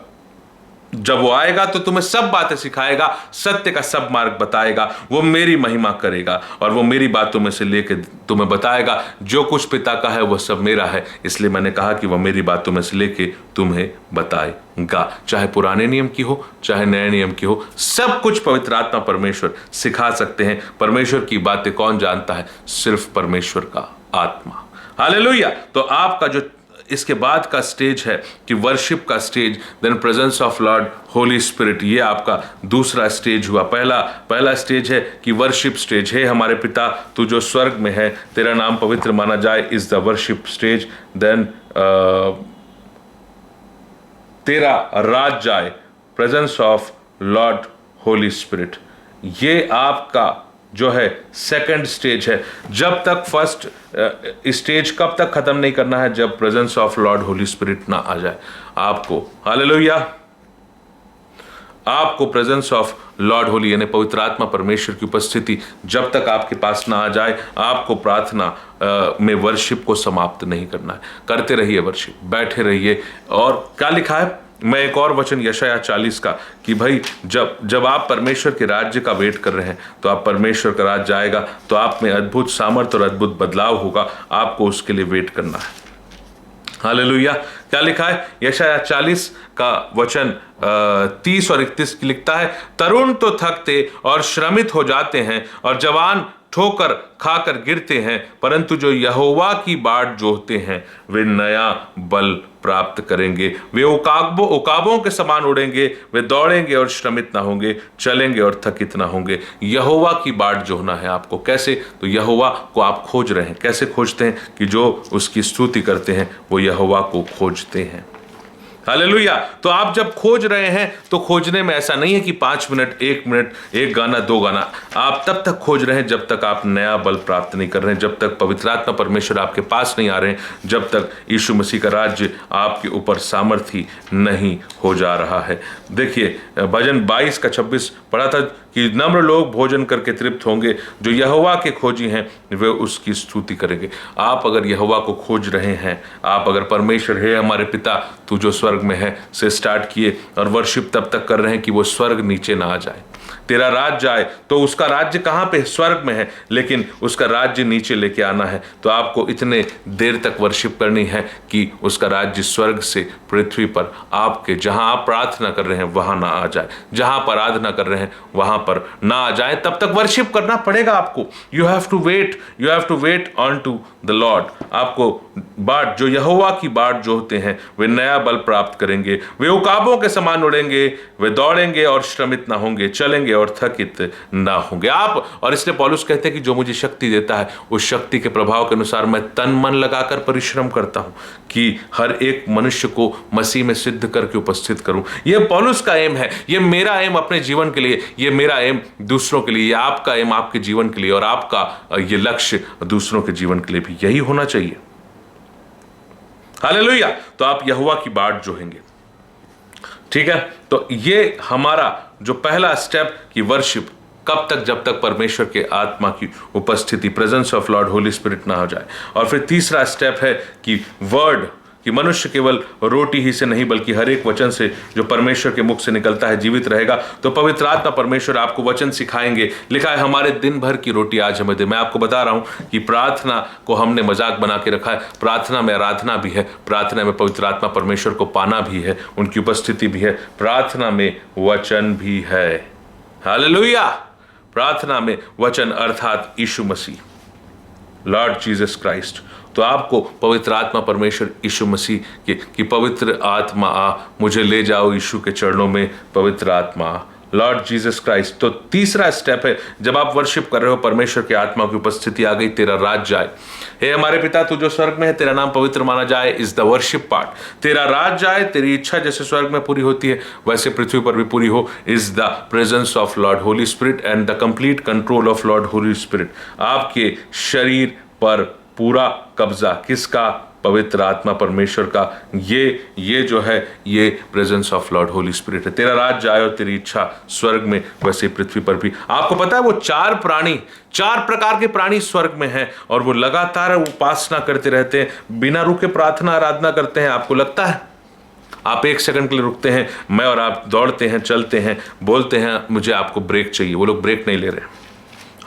A: जब वो आएगा तो तुम्हें सब बातें सिखाएगा, सत्य का सब मार्ग बताएगा, वो मेरी महिमा करेगा और वो मेरी बातों में से लेके तुम्हें बताएगा। जो कुछ पिता का है वो सब मेरा है, इसलिए मैंने कहा कि वो मेरी बातों में से लेके तुम्हें बताएगा। चाहे पुराने नियम की हो चाहे नए नियम की हो, सब कुछ पवित्र आत्मा परमेश्वर सिखा सकते हैं। परमेश्वर की बातें कौन जानता है? सिर्फ परमेश्वर का आत्मा। हालेलुया। तो आपका जो इसके बाद का स्टेज है कि वर्शिप का stage, then presence of Lord Holy Spirit, ये आपका दूसरा स्टेज हुआ। पहला स्टेज है कि वर्शिप स्टेज है। हमारे पिता तू जो स्वर्ग में है, तेरा नाम पवित्र माना जाए, is the worship stage. Then तेरा राज्य आए, presence of Lord Holy Spirit, ये आपका जो है सेकंड स्टेज है। जब तक फर्स्ट स्टेज कब तक खत्म नहीं करना है? जब presence of Lord Holy spirit ना आ जाए आपको। हालेलुया। आपको प्रेजेंस ऑफ लॉर्ड होली यानी पवित्र आत्मा परमेश्वर की उपस्थिति जब तक आपके पास ना आ जाए, आपको प्रार्थना में वर्शिप को समाप्त नहीं करना है। करते रहिए वर्शिप, बैठे रहिए। और क्या लिखा है? मैं एक और वचन यशायाह 40 का, कि भाई जब आप परमेश्वर के राज्य का वेट कर रहे हैं तो आप परमेश्वर का राज्य आएगा तो आप में अद्भुत सामर्थ्य और अद्भुत बदलाव होगा। आपको उसके लिए वेट करना है। हालेलुया। क्या लिखा है? यशायाह 40 का वचन 30 और 31 की लिखता है, तरुण तो थकते और श्रमित हो जाते हैं और जवान ठोकर खाकर गिरते हैं, परंतु जो यहोवा की बाट जोहते हैं वे नया बल प्राप्त करेंगे। वे उकाबों के समान उड़ेंगे, वे दौड़ेंगे और श्रमित ना होंगे, चलेंगे और थकित ना होंगे। यहोवा की बाट जोहना है आपको। कैसे? तो यहोवा को आप खोज रहे हैं। कैसे खोजते हैं? कि जो उसकी स्तुति करते हैं वो यहोवा को खोजते हैं। हालेलुया। तो आप जब खोज रहे हैं तो खोजने में ऐसा नहीं है कि 5 मिनट, 1 मिनट, एक गाना, 2 गाना। आप तब तक खोज रहे हैं जब तक आप नया बल प्राप्त नहीं कर रहे हैं, जब तक पवित्र आत्मा परमेश्वर आपके पास नहीं आ रहे हैं, जब तक यीशु मसीह का राज्य आपके ऊपर सामर्थी नहीं हो जा रहा है। देखिए भजन 22 का 26 पढ़ा था कि नम्र लोग भोजन करके तृप्त होंगे, जो यहोवा के खोजी हैं वे उसकी स्तुति करेंगे। आप अगर यहोवा को खोज रहे हैं, आप अगर परमेश्वर है हमारे पिता तू जो स्वर्ग में है से स्टार्ट किए और वर्शिप तब तक कर रहे हैं कि वो स्वर्ग नीचे ना आ जाए। तेरा राज्य आए, तो उसका राज्य कहाँ पे? स्वर्ग में है, लेकिन उसका राज्य नीचे लेके आना है। तो आपको इतने देर तक वर्शिप करनी है कि उसका राज्य स्वर्ग से पृथ्वी पर आपके, जहां आप प्रार्थना कर रहे हैं वहां ना आ जाए, जहां पर आराधना कर रहे हैं वहां पर ना आ जाए। तब तक वर्शिप करना पड़ेगा आपको। You have to wait on to the Lord. आपको बाट, जो यहोवा की बाट जोहते हैं वे नया बल प्राप्त करेंगे, वे उकाबों के समान उड़ेंगे, वे दौड़ेंगे और श्रमित ना होंगे, चलेंगे और थकित ना होंगे। आप, और इसलिए पौलुस कहते हैं कि जो मुझे शक्ति देता है उस शक्ति के प्रभाव के अनुसार मैं तन मन लगाकर परिश्रम करता हूं कि हर एक मनुष्य को मसीह में सिद्ध करके उपस्थित करूं। यह पौलुस का एम है, यह मेरा एम अपने जीवन के लिए, यह मेरा एम दूसरों के लिए, यह आपका एम आपके जीवन के लिए, और आपका यह लक्ष्य दूसरों के जीवन के लिए भी यही होना चाहिए। हालेलुया। तो आप यहोवा की बाट जोहेंगे। ठीक है, तो ये हमारा जो पहला स्टेप कि वर्शिप, कब तक? जब तक परमेश्वर के आत्मा की उपस्थिति, presence of Lord Holy spirit ना हो जाए। और फिर तीसरा स्टेप है कि वर्ड, कि मनुष्य केवल रोटी ही से नहीं बल्कि हर एक वचन से जो परमेश्वर के मुख से निकलता है जीवित रहेगा। तो पवित्र आत्मा परमेश्वर आपको वचन सिखाएंगे। लिखा है हमारे दिन भर की रोटी आज हमें दे। मैं आपको बता रहा हूं कि प्रार्थना को हमने मजाक बना के रखा है। प्रार्थना में आराधना भी है, प्रार्थना में पवित्र आत्मा परमेश्वर को पाना भी है, उनकी उपस्थिति भी है, प्रार्थना में वचन भी है। हालेलुया। प्रार्थना में वचन अर्थात यीशु मसीह, लॉर्ड जीसस क्राइस्ट। तो आपको पवित्र आत्मा परमेश्वर यीशु मसीह की पवित्र आत्मा आ, मुझे ले जाओ यीशु के चरणों में, पवित्र आत्मा, लॉर्ड जीसस क्राइस्ट। तो तीसरा स्टेप है, जब आप वर्शिप कर रहे हो परमेश्वर की आत्मा की उपस्थिति आ गई, तेरा राज्य आए। हे हमारे पिता तू जो स्वर्ग में है, तेरा नाम पवित्र माना जाए, इज द वर्शिप पार्ट। तेरा राज्य आए, तेरी इच्छा जैसे स्वर्ग में पूरी होती है वैसे पृथ्वी पर भी पूरी हो, is the presence of Lord Holy spirit and the complete control of Lord Holy spirit. आपके शरीर पर पूरा कब्जा किसका? पवित्र आत्मा परमेश्वर का। ये जो है ये presence of Lord Holy spirit है। तेरा राज्य आए और तेरी इच्छा स्वर्ग में वैसे पृथ्वी पर भी। आपको पता है वो 4 प्रकार के प्राणी स्वर्ग में हैं और वो लगातार उपासना करते रहते हैं, बिना रुके प्रार्थना आराधना करते हैं। आपको लगता है आप 1 सेकंड के लिए रुकते हैं, मैं और आप दौड़ते हैं, चलते हैं, बोलते हैं मुझे आपको ब्रेक चाहिए, वो लोग ब्रेक नहीं ले रहे।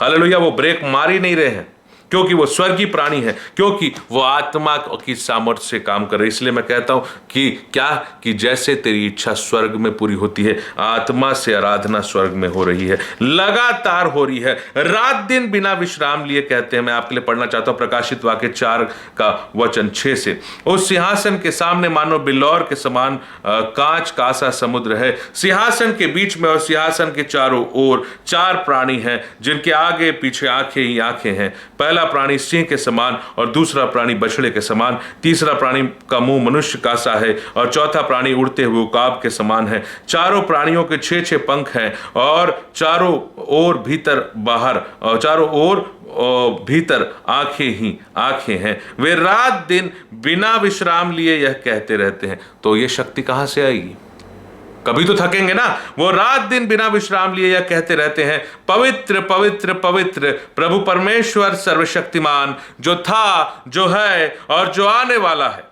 A: हालेलुया। वो ब्रेक मार ही नहीं रहे हैं क्योंकि वो स्वर्गीय प्राणी है, क्योंकि वो आत्मा की सामर्थ्य से काम कर रहे। इसलिए मैं कहता हूं कि जैसे तेरी इच्छा स्वर्ग में पूरी होती है, आत्मा से आराधना स्वर्ग में हो रही है, लगातार हो रही है, रात दिन बिना विश्राम लिए। कहते हैं, मैं आपके लिए पढ़ना चाहता हूं प्रकाशित वाक्य 4 का वचन 6 से। उस सिंहासन के सामने मानो बिल्लौर के समान कांच का सा समुद्र है। सिंहासन के बीच में और सिंहासन के चारों ओर 4 प्राणी हैं, जिनके आगे पीछे आंखें ही आंखें हैं। पहला प्राणी सिंह के समान और दूसरा प्राणी बछड़े के समान, तीसरा प्राणी का मुंह मनुष्य का सा है और चौथा प्राणी उड़ते हुए उकाब के समान है। चारों प्राणियों के 6-6 पंख हैं और चारों ओर भीतर आंखें ही आंखें हैं। वे रात दिन बिना विश्राम लिए यह कहते रहते हैं। तो ये शक्ति कहां से आएगी? कभी तो थकेंगे ना। वो रात दिन बिना विश्राम लिए यह कहते रहते हैं, पवित्र पवित्र पवित्र प्रभु परमेश्वर सर्वशक्तिमान, जो था, जो है और जो आने वाला है।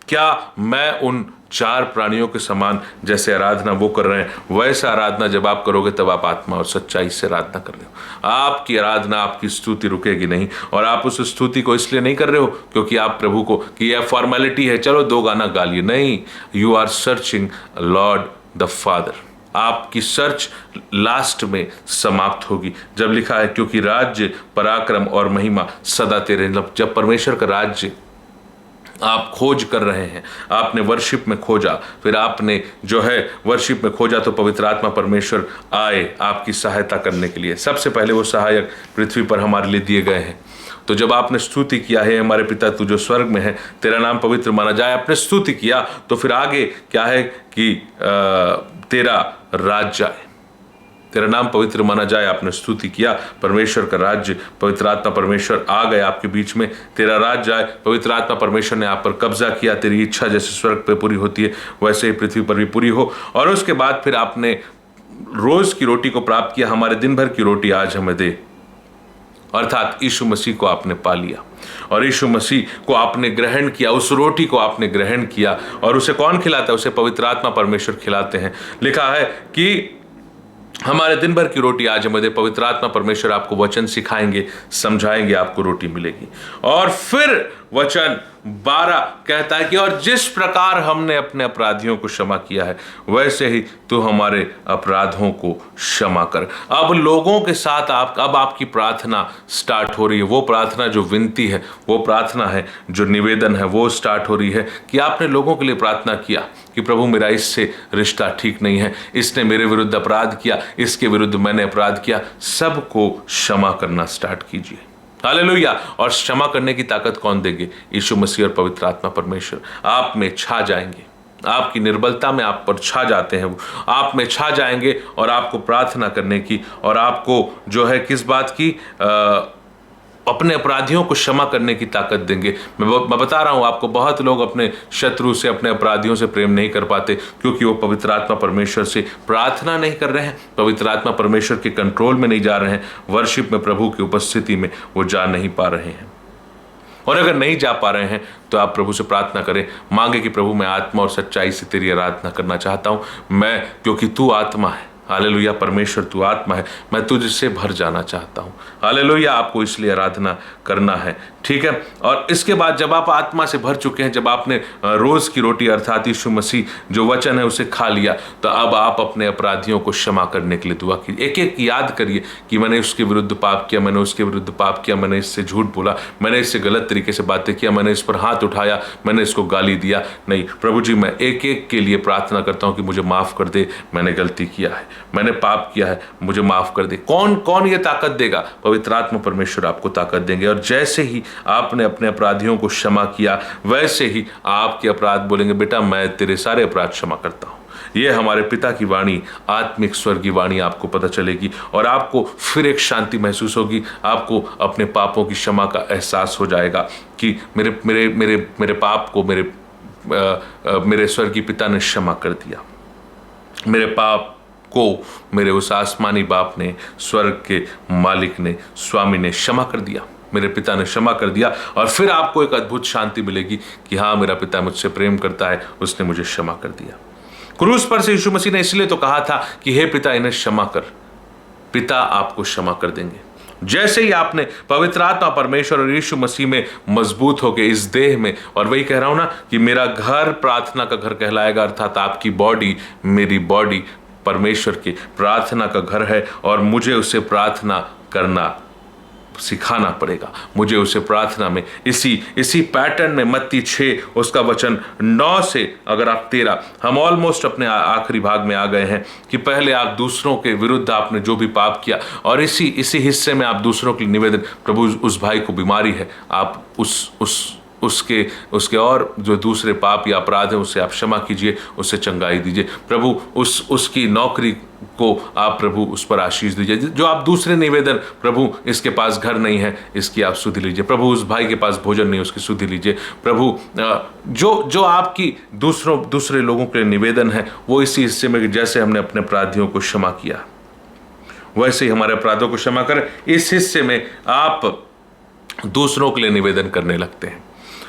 A: क्या मैं उन 4 प्राणियों के समान जैसे आराधना वो कर रहे हैं वैसा आराधना जब आप करोगे तब आप आत्मा और सच्चाई से आराधना कर रहे हो। आपकी आराधना, आपकी स्तुति रुकेगी नहीं। और आप उस स्तुति को इसलिए नहीं कर रहे हो क्योंकि आप प्रभु को कि यह फॉर्मेलिटी है, चलो 2 गाना गा लिए। नहीं, you are searching Lord the Father. आपकी सर्च लास्ट में समाप्त होगी। जब लिखा है क्योंकि राज्य, पराक्रम और महिमा सदा तेरे, जब परमेश्वर का राज्य आप खोज कर रहे हैं, आपने वर्शिप में खोजा, फिर आपने जो है वर्शिप में खोजा, तो पवित्र आत्मा परमेश्वर आए आपकी सहायता करने के लिए। सबसे पहले वो सहायक पृथ्वी पर हमारे लिए दिए गए हैं। तो जब आपने स्तुति किया है हमारे पिता तू जो स्वर्ग में है, तेरा नाम पवित्र माना जाए, आपने स्तुति किया, तो फिर आगे क्या है कि तेरा राज्य आए, तेरा नाम पवित्र माना जाए। आपने स्तुति किया, परमेश्वर का राज्य, पवित्र आत्मा परमेश्वर आ गए आपके बीच में, तेरा राज्य आए, पवित्र आत्मा परमेश्वर ने आप पर कब्जा किया। तेरी इच्छा जैसे स्वर्ग पे पूरी होती है वैसे ही पृथ्वी पर भी पूरी हो। और उसके बाद फिर आपने रोज की रोटी को प्राप्त किया, हमारे दिन भर की रोटी आज हमें दे, अर्थात यीशु मसीह को आपने पा लिया और यीशु मसीह को आपने ग्रहण किया, उस रोटी को आपने ग्रहण किया। और उसे कौन खिलाता है? उसे पवित्र आत्मा परमेश्वर खिलाते हैं। लिखा है कि हमारे दिन भर की रोटी आज हमें दे, पवित्र आत्मा परमेश्वर आपको वचन सिखाएंगे, समझाएंगे, आपको रोटी मिलेगी। और फिर वचन 12 कहता है कि और जिस प्रकार हमने अपने अपराधियों को क्षमा किया है वैसे ही तू हमारे अपराधों को क्षमा कर। अब लोगों के साथ अब आपकी प्रार्थना स्टार्ट हो रही है, वो प्रार्थना जो विनती है, वो प्रार्थना है जो निवेदन है, वो स्टार्ट हो रही है कि आपने लोगों के लिए प्रार्थना किया कि प्रभु मेरा इससे रिश्ता ठीक नहीं है, इसने मेरे विरुद्ध अपराध किया, इसके विरुद्ध मैंने अपराध किया, सबको क्षमा करना स्टार्ट कीजिए। हालेलुया। और क्षमा करने की ताकत कौन देंगे? यीशु मसीह और पवित्र आत्मा परमेश्वर आप में छा जाएंगे, आपकी निर्बलता में आप पर छा जाते हैं, वो आप में छा जाएंगे और आपको प्रार्थना करने की और आपको जो है किस बात की अपने अपराधियों को क्षमा करने की ताकत देंगे। मैं बता रहा हूं आपको, बहुत लोग अपने शत्रु से, अपने अपराधियों से प्रेम नहीं कर पाते क्योंकि वो पवित्र आत्मा परमेश्वर से प्रार्थना नहीं कर रहे हैं, पवित्र आत्मा परमेश्वर के कंट्रोल में नहीं जा रहे हैं, वर्शिप में प्रभु की उपस्थिति में वो जा नहीं पा रहे हैं। और अगर नहीं जा पा रहे हैं तो आप प्रभु से प्रार्थना करें, मांगे कि प्रभु मैं आत्मा और सच्चाई से तेरी आराधना करना चाहता हूं, मैं क्योंकि तू आत्मा है। हालेलुया। परमेश्वर तू आत्मा है, मैं तुझसे भर जाना चाहता हूं। हालेलुया। आपको इसलिए आराधना करना है, ठीक है। और इसके बाद जब आप आत्मा से भर चुके हैं, जब आपने रोज की रोटी अर्थात यीशु मसीह जो वचन है उसे खा लिया, तो अब आप अपने अपराधियों को क्षमा करने के लिए दुआ कीजिए। एक एक याद करिए कि मैंने उसके विरुद्ध पाप किया, मैंने उसके विरुद्ध पाप किया, मैंने इससे झूठ बोला, मैंने इससे गलत तरीके से बातें किया, मैंने इस पर हाथ उठाया, मैंने इसको गाली दिया। नहीं प्रभु जी, मैं एक एक के लिए प्रार्थना करता हूं कि मुझे माफ कर दे, मैंने गलती किया है, मैंने पाप किया है, मुझे माफ कर दे। कौन ये ताकत देगा? पवित्र आत्मा परमेश्वर आपको ताकत देंगे। और जैसे ही आपने अपने अपराधियों को क्षमा किया वैसे ही आपके अपराध बोलेंगे, बेटा मैं तेरे सारे अपराध क्षमा करता हूं। ये हमारे पिता की वाणी, आत्मिक स्वर की वाणी आपको पता चलेगी और आपको फिर एक शांति महसूस होगी। आपको अपने पापों की क्षमा का एहसास हो जाएगा कि मेरे मेरे मेरे मेरे पाप को मेरे स्वर्गीय पिता ने क्षमा कर दिया। मेरे पाप को मेरे उस आसमानी बाप ने, स्वर्ग के मालिक ने, स्वामी ने क्षमा कर दिया, मेरे पिता ने क्षमा कर दिया। और फिर आपको एक अद्भुत शांति मिलेगी कि हाँ मेरा पिता मुझसे प्रेम करता है, उसने मुझे क्षमा कर दिया। क्रूस पर से यीशु मसीह ने इसलिए तो कहा था कि हे पिता इन्हें क्षमा कर, पिता आपको क्षमा कर देंगे। जैसे ही आपने पवित्र आत्मा परमेश्वर और यीशु मसीह में मजबूत होके इस देह में, और वही कह रहा हूं ना कि मेरा घर प्रार्थना का घर कहलाएगा, अर्थात आपकी बॉडी, मेरी बॉडी परमेश्वर की प्रार्थना का घर है और मुझे उसे प्रार्थना करना सिखाना पड़ेगा। मुझे उसे प्रार्थना में इसी पैटर्न में मत्ती 6 उसका वचन 9 से अगर आप 13, हम ऑलमोस्ट अपने आखिरी भाग में आ गए हैं कि पहले आप दूसरों के विरुद्ध आपने जो भी पाप किया, और इसी हिस्से में आप दूसरों के लिए निवेदन, प्रभु उस भाई को बीमारी है, आप उसके और जो दूसरे पाप या अपराध है उसे आप क्षमा कीजिए, उससे चंगाई दीजिए। प्रभु उसकी नौकरी को आप प्रभु उस पर आशीष दीजिए। जो आप दूसरे निवेदन, प्रभु इसके पास घर नहीं है, इसकी आप सुधि लीजिए। प्रभु उस भाई के पास भोजन नहीं, उसकी सुधि लीजिए। प्रभु जो आपकी दूसरे लोगों के लिए निवेदन है वो इसी हिस्से में, जैसे हमने अपने अपराधियों को क्षमा किया वैसे ही हमारे अपराधों को क्षमा करें। इस हिस्से में आप दूसरों के लिए निवेदन करने लगते हैं।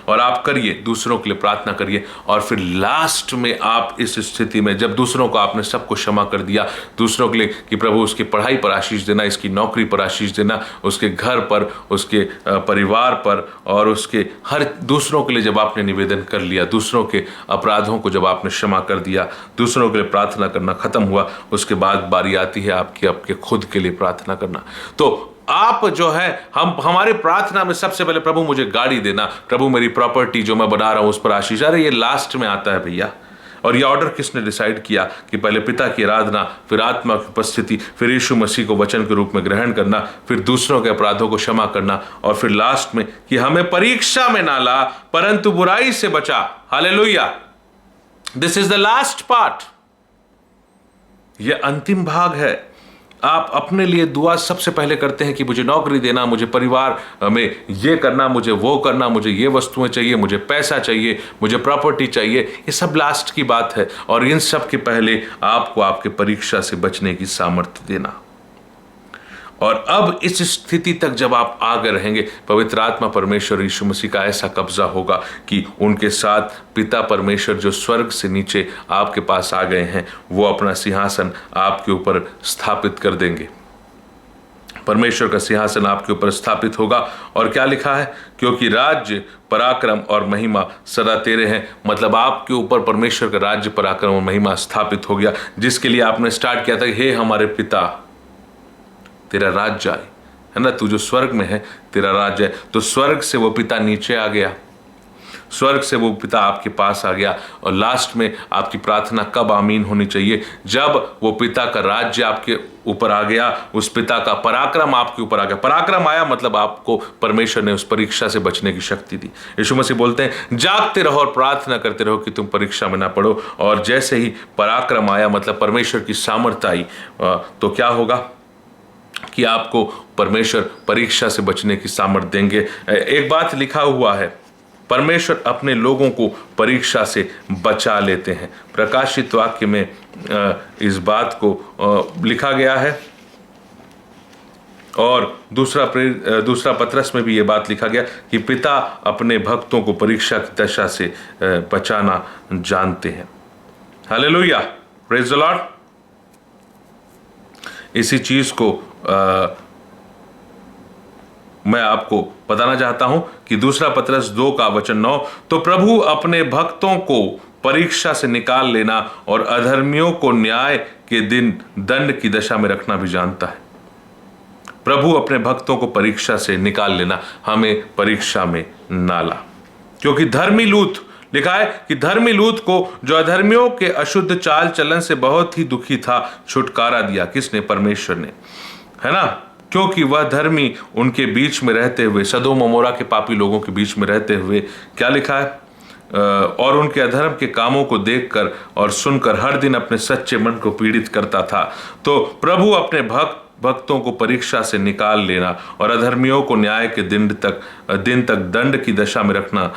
A: और आप करिए, दूसरों के लिए प्रार्थना करिए। और फिर लास्ट में आप इस स्थिति में, जब दूसरों को आपने सबको क्षमा कर दिया, दूसरों के लिए कि प्रभु उसकी पढ़ाई पर आशीष देना, इसकी नौकरी पर आशीष देना, उसके घर पर, उसके परिवार पर, और उसके हर दूसरों के लिए जब आपने निवेदन कर लिया, दूसरों के अपराधों को जब आपने क्षमा कर दिया, दूसरों के लिए प्रार्थना करना खत्म हुआ, उसके बाद बारी आती है आपकी आपके खुद के लिए प्रार्थना करना। तो आप जो है, हमारे प्रार्थना में सबसे पहले प्रभु मुझे गाड़ी देना, प्रभु मेरी प्रॉपर्टी जो मैं बना रहा हूं उस पर आशीष। अरे ये लास्ट में आता है भैया। और ये ऑर्डर किसने डिसाइड किया कि पहले पिता की आराधना, फिर आत्मा की उपस्थिति, फिर यीशु मसीह को वचन के रूप में ग्रहण करना, फिर दूसरों के अपराधों को क्षमा करना, और फिर लास्ट में कि हमें परीक्षा में ना ला परंतु बुराई से बचा। Hallelujah. This is the last part. ये अंतिम भाग है। आप अपने लिए दुआ सबसे पहले करते हैं कि मुझे नौकरी देना, मुझे परिवार में ये करना, मुझे वो करना, मुझे ये वस्तुएं चाहिए, मुझे पैसा चाहिए, मुझे प्रॉपर्टी चाहिए। ये सब लास्ट की बात है। और इन सब के पहले आपको आपके परीक्षा से बचने की सामर्थ्य देना। और अब इस स्थिति तक जब आप आगे रहेंगे, पवित्र आत्मा परमेश्वर यीशु मसीह का ऐसा कब्जा होगा कि उनके साथ पिता परमेश्वर जो स्वर्ग से नीचे आपके पास आ गए हैं, वो अपना सिंहासन आपके ऊपर स्थापित कर देंगे। परमेश्वर का सिंहासन आपके ऊपर स्थापित होगा। और क्या लिखा है? क्योंकि राज्य, पराक्रम और महिमा सदा तेरे हैं। मतलब आपके ऊपर परमेश्वर का राज्य, पराक्रम और महिमा स्थापित हो गया, जिसके लिए आपने स्टार्ट किया था, हे हमारे पिता तेरा राज्य आए, है ना, तू जो स्वर्ग में है तेरा राज्य है। तो स्वर्ग से वो पिता नीचे आ गया, स्वर्ग से वो पिता आपके पास आ गया। और लास्ट में आपकी प्रार्थना कब आमीन होनी चाहिए? जब वो पिता का राज्य आपके ऊपर आ गया, उस पिता का पराक्रम आपके ऊपर आ गया। पराक्रम आया मतलब आपको परमेश्वर ने उस परीक्षा से बचने की शक्ति दी। यीशु मसीह बोलते हैं जागते रहो और प्रार्थना करते रहो कि तुम परीक्षा में ना पड़ो। और जैसे ही पराक्रम आया मतलब परमेश्वर की सामर्थ्य आई, तो क्या होगा कि आपको परमेश्वर परीक्षा से बचने की सामर्थ्य देंगे। एक बात लिखा हुआ है, परमेश्वर अपने लोगों को परीक्षा से बचा लेते हैं। प्रकाशित वाक्य में इस बात को लिखा गया है। और दूसरा पत्रस में भी ये बात लिखा गया कि पिता अपने भक्तों को परीक्षा की दशा से बचाना जानते हैं। Hallelujah, praise the Lord. इसी चीज को मैं आपको बताना चाहता हूं कि दूसरा पत्रस 2 का वचन 9, तो प्रभु अपने भक्तों को परीक्षा से निकाल लेना और अधर्मियों को न्याय के दिन दंड की दशा में रखना भी जानता है। प्रभु अपने भक्तों को परीक्षा से निकाल लेना, हमें परीक्षा में ना ला। क्योंकि धर्मी लूत, लिखा है कि धर्मी लूत को जो अधर्मियों के अशुद्ध चाल चलन से बहुत ही दुखी था, छुटकारा दिया। किसने? परमेश्वर ने, है ना। क्योंकि वह धर्मी उनके बीच में रहते हुए, सदोम अमोरा के पापी लोगों के बीच में रहते हुए, क्या लिखा है, और उनके अधर्म के कामों को देखकर और सुनकर हर दिन अपने सच्चे मन को पीड़ित करता था। तो प्रभु अपने भक्तों को परीक्षा से निकाल लेना और अधर्मियों को न्याय के दिन तक दंड की दशा में रखना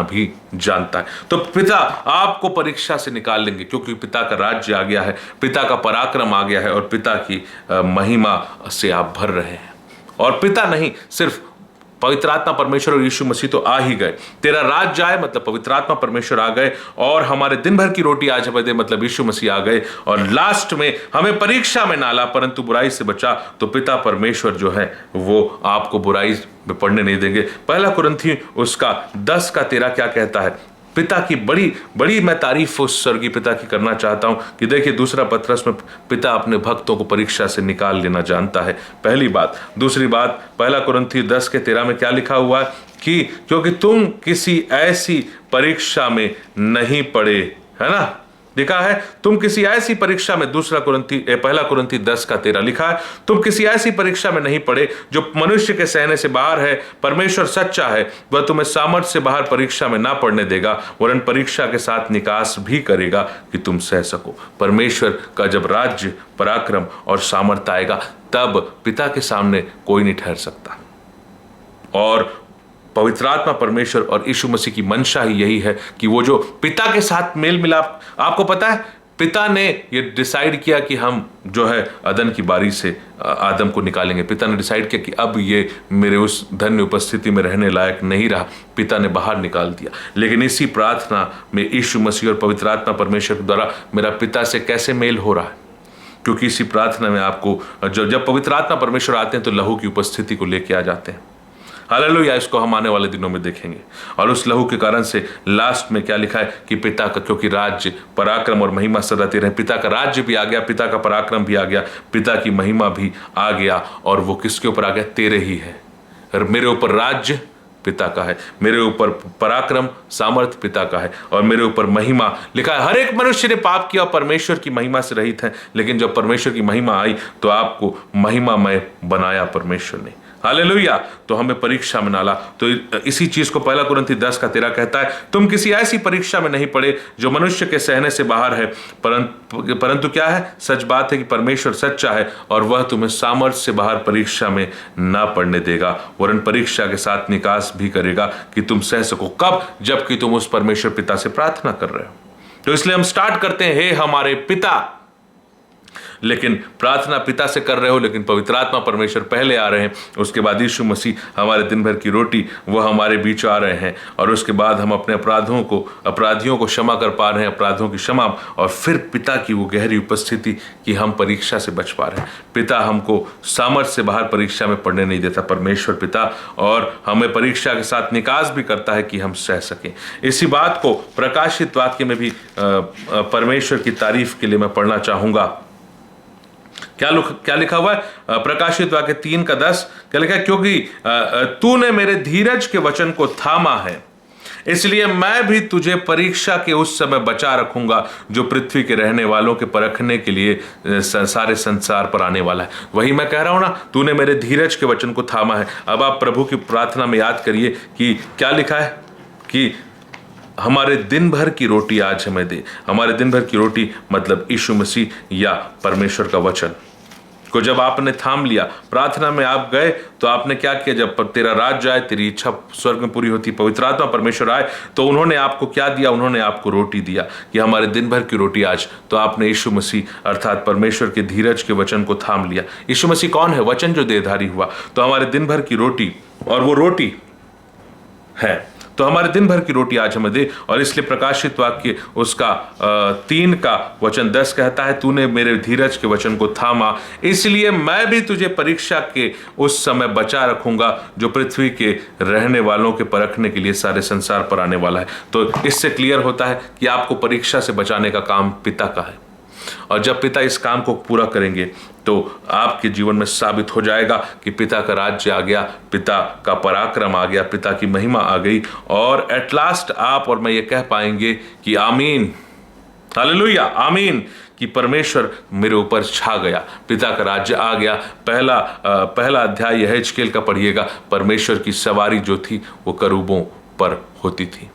A: भी जानता है। तो पिता आपको परीक्षा से निकाल लेंगे, क्योंकि पिता का राज्य आ गया है, पिता का पराक्रम आ गया है, और पिता की महिमा से आप भर रहे हैं। और पिता नहीं, सिर्फ पवित्र आत्मा परमेश्वर और यीशु मसीह तो आ ही गए। तेरा राज्य आए मतलब पवित्र आत्मा परमेश्वर आ गए, और हमारे दिन भर की रोटी आज हमें दे मतलब यीशु मसीह आ गए। और लास्ट में हमें परीक्षा में ना ला परंतु बुराई से बचा। तो पिता परमेश्वर जो है वो आपको बुराई में पड़ने नहीं देंगे। पहला कुरिन्थी उसका 10:13 क्या कहता है? पिता की बड़ी मैं तारीफ उस स्वर्गीय पिता की करना चाहता हूं कि देखिए, दूसरा पत्रस में पिता अपने भक्तों को परीक्षा से निकाल लेना जानता है, पहली बात। दूसरी बात, पहला कुरिन्थी 10:13 में क्या लिखा हुआ है कि क्योंकि तुम किसी ऐसी परीक्षा में नहीं पड़े, है ना, लिखा है तुम किसी ऐसी परीक्षा में, पहला कुरिन्थी 10:13 लिखा है, तुम किसी ऐसी परीक्षा में नहीं पड़े जो मनुष्य के सहने से बाहर है। परमेश्वर सच्चा है, वह तुम्हें सामर्थ्य से बाहर परीक्षा में ना पड़ने देगा, वरन परीक्षा के साथ निकास भी करेगा कि तुम सह सको। परमेश्वर का जब राज्य, पराक्रम और सामर्थ्य आएगा, तब पिता के सामने कोई नहीं ठहर सकता। और पवित्र आत्मा परमेश्वर और यीशु मसीह की मंशा ही यही है कि वो जो पिता के साथ मेल मिलाप, आपको पता है पिता ने ये डिसाइड किया कि हम जो है अदन की बारी से आदम को निकालेंगे। पिता ने डिसाइड किया कि अब ये मेरे उस धन्य उपस्थिति में रहने लायक नहीं रहा, पिता ने बाहर निकाल दिया। लेकिन इसी प्रार्थना में यीशु मसीह और पवित्र आत्मा परमेश्वर के द्वारा मेरा पिता से कैसे मेल हो रहा है, क्योंकि इसी प्रार्थना में आपको जब पवित्र आत्मा परमेश्वर आते हैं तो लहू की उपस्थिति को लेके आ जाते हैं। हालेलुया, इसको हम आने वाले दिनों में देखेंगे। और उस लहू के कारण से लास्ट में क्या लिखा है कि पिता का, क्योंकि राज्य, पराक्रम और महिमा सदा तेरे हैं। पिता का राज्य भी आ गया, पिता का पराक्रम भी आ गया, पिता की महिमा भी आ गया। और वो किसके ऊपर आ गया? तेरे ही है। और मेरे ऊपर राज्य पिता का है, मेरे ऊपर पराक्रम सामर्थ पिता का है, और मेरे ऊपर महिमा लिखा है। हर एक मनुष्य ने पाप किया और परमेश्वर की महिमा से रहित है, लेकिन जब परमेश्वर की महिमा आई तो आपको महिमामय बनाया परमेश्वर ने। हालेलुया। तो हमें परीक्षा में डाला। तो इसी चीज को 1 कुरिन्थी 10:13 कहता है, तुम किसी ऐसी परीक्षा में नहीं पड़े जो मनुष्य के सहने से बाहर है, परंतु क्या है? सच बात है कि परमेश्वर सच्चा है और वह तुम्हें सामर्थ्य से बाहर परीक्षा में ना पड़ने देगा, वरन परीक्षा के साथ निकास भी करेगा कि तुम सह सको। कब? जबकि तुम उस परमेश्वर पिता से प्रार्थना कर रहे हो। तो इसलिए हम स्टार्ट करते हैं, हे हमारे पिता। लेकिन प्रार्थना पिता से कर रहे हो, लेकिन पवित्र आत्मा परमेश्वर पहले आ रहे हैं, उसके बाद यीशु मसीह हमारे दिन भर की रोटी वह हमारे बीच आ रहे हैं, और उसके बाद हम अपने अपराधियों को क्षमा कर पा रहे हैं, अपराधों की क्षमा, और फिर पिता की वो गहरी उपस्थिति कि हम परीक्षा से बच पा रहे हैं। पिता हमको सामर्थ्य से बाहर परीक्षा में पढ़ने नहीं देता, परमेश्वर पिता, और हमें परीक्षा के साथ निकास भी करता है कि हम सह सकें। इसी बात को प्रकाशित वाक्य में भी परमेश्वर की तारीफ के लिए मैं पढ़ना चाहूंगा। क्या लिखा हुआ है? प्रकाशित वाक्य 3:10 क्या लिखा है? क्योंकि तूने मेरे धीरज के वचन को थामा है, इसलिए मैं भी तुझे परीक्षा के उस समय बचा रखूंगा जो पृथ्वी के रहने वालों के परखने के लिए सारे संसार पर आने वाला है। वही मैं कह रहा हूं ना, तूने मेरे धीरज के वचन को थामा है। अब आप प्रभु की प्रार्थना में याद करिए कि क्या लिखा है कि हमारे दिन भर की रोटी आज हमें दे। हमारे दिन भर की रोटी मतलब यीशु मसीह या परमेश्वर का वचन को जब आपने थाम लिया, प्रार्थना में आप गए, तो आपने क्या किया? जब तेरा राज्य आए, तेरी इच्छा स्वर्ग में पूरी होती, पवित्र आत्मा परमेश्वर आए, तो उन्होंने आपको क्या दिया? उन्होंने आपको रोटी दिया कि हमारे दिन भर की रोटी आज। तो आपने यीशु मसीह अर्थात परमेश्वर के धीरज के वचन को थाम लिया। यीशु मसीह कौन है? वचन जो देहधारी हुआ। तो हमारे दिन भर की रोटी, और वो रोटी है, तो हमारे दिन भर की रोटी आज हमें दे। और इसलिए प्रकाशित वाक्य उसका 3:10 कहता है, तूने मेरे धीरज के वचन को थामा, इसलिए मैं भी तुझे परीक्षा के उस समय बचा रखूंगा जो पृथ्वी के रहने वालों के परखने के लिए सारे संसार पर आने वाला है। तो इससे क्लियर होता है कि आपको परीक्षा से बचाने का काम पिता का है, और जब पिता इस काम को पूरा करेंगे तो आपके जीवन में साबित हो जाएगा कि पिता का राज्य आ गया, पिता का पराक्रम आ गया, पिता की महिमा आ गई, और एट लास्ट आप और मैं ये कह पाएंगे कि आमीन, हालेलुया, आमीन, कि परमेश्वर मेरे ऊपर छा गया, पिता का राज्य आ गया। पहला अध्याय यहेजकेल का पढ़िएगा। परमेश्वर की सवारी जो थी वो करूबों पर होती थी।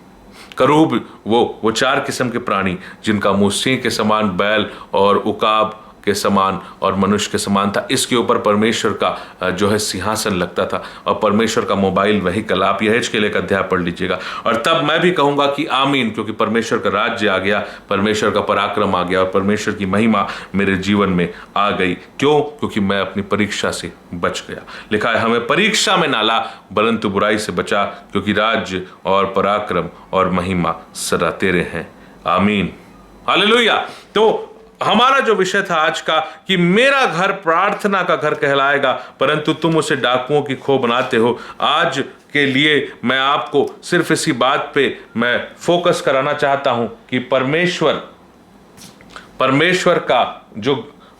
A: करूब वो 4 किस्म के प्राणी जिनका मुंह सिंह के समान, बैल और उकाब के समान और मनुष्य के समान था। इसके ऊपर परमेश्वर का जो है सिंहासन लगता था, और परमेश्वर का मोबाइल व्हीकल। आप यहेजकेल एक अध्याय पढ़ लीजिएगा, और तब मैं भी कहूंगा कि आमीन, क्योंकि परमेश्वर का राज्य आ गया, परमेश्वर का पराक्रम आ गया, और परमेश्वर की महिमा मेरे जीवन में आ गई। क्यों? क्योंकि मैं अपनी परीक्षा से बच गया। लिखा है, हमें परीक्षा में ना ला परंतु बुराई से बचा, क्योंकि राज्य और पराक्रम और महिमा सदा तेरे हैं। आमीन, हालेलुया। तो हमारा जो विषय था आज का कि मेरा घर प्रार्थना का घर कहलाएगा, परंतु तुम उसे डाकुओं की खो बनाते हो। आज के लिए मैं आपको सिर्फ इसी बात पे मैं फोकस कराना चाहता हूं कि परमेश्वर का जो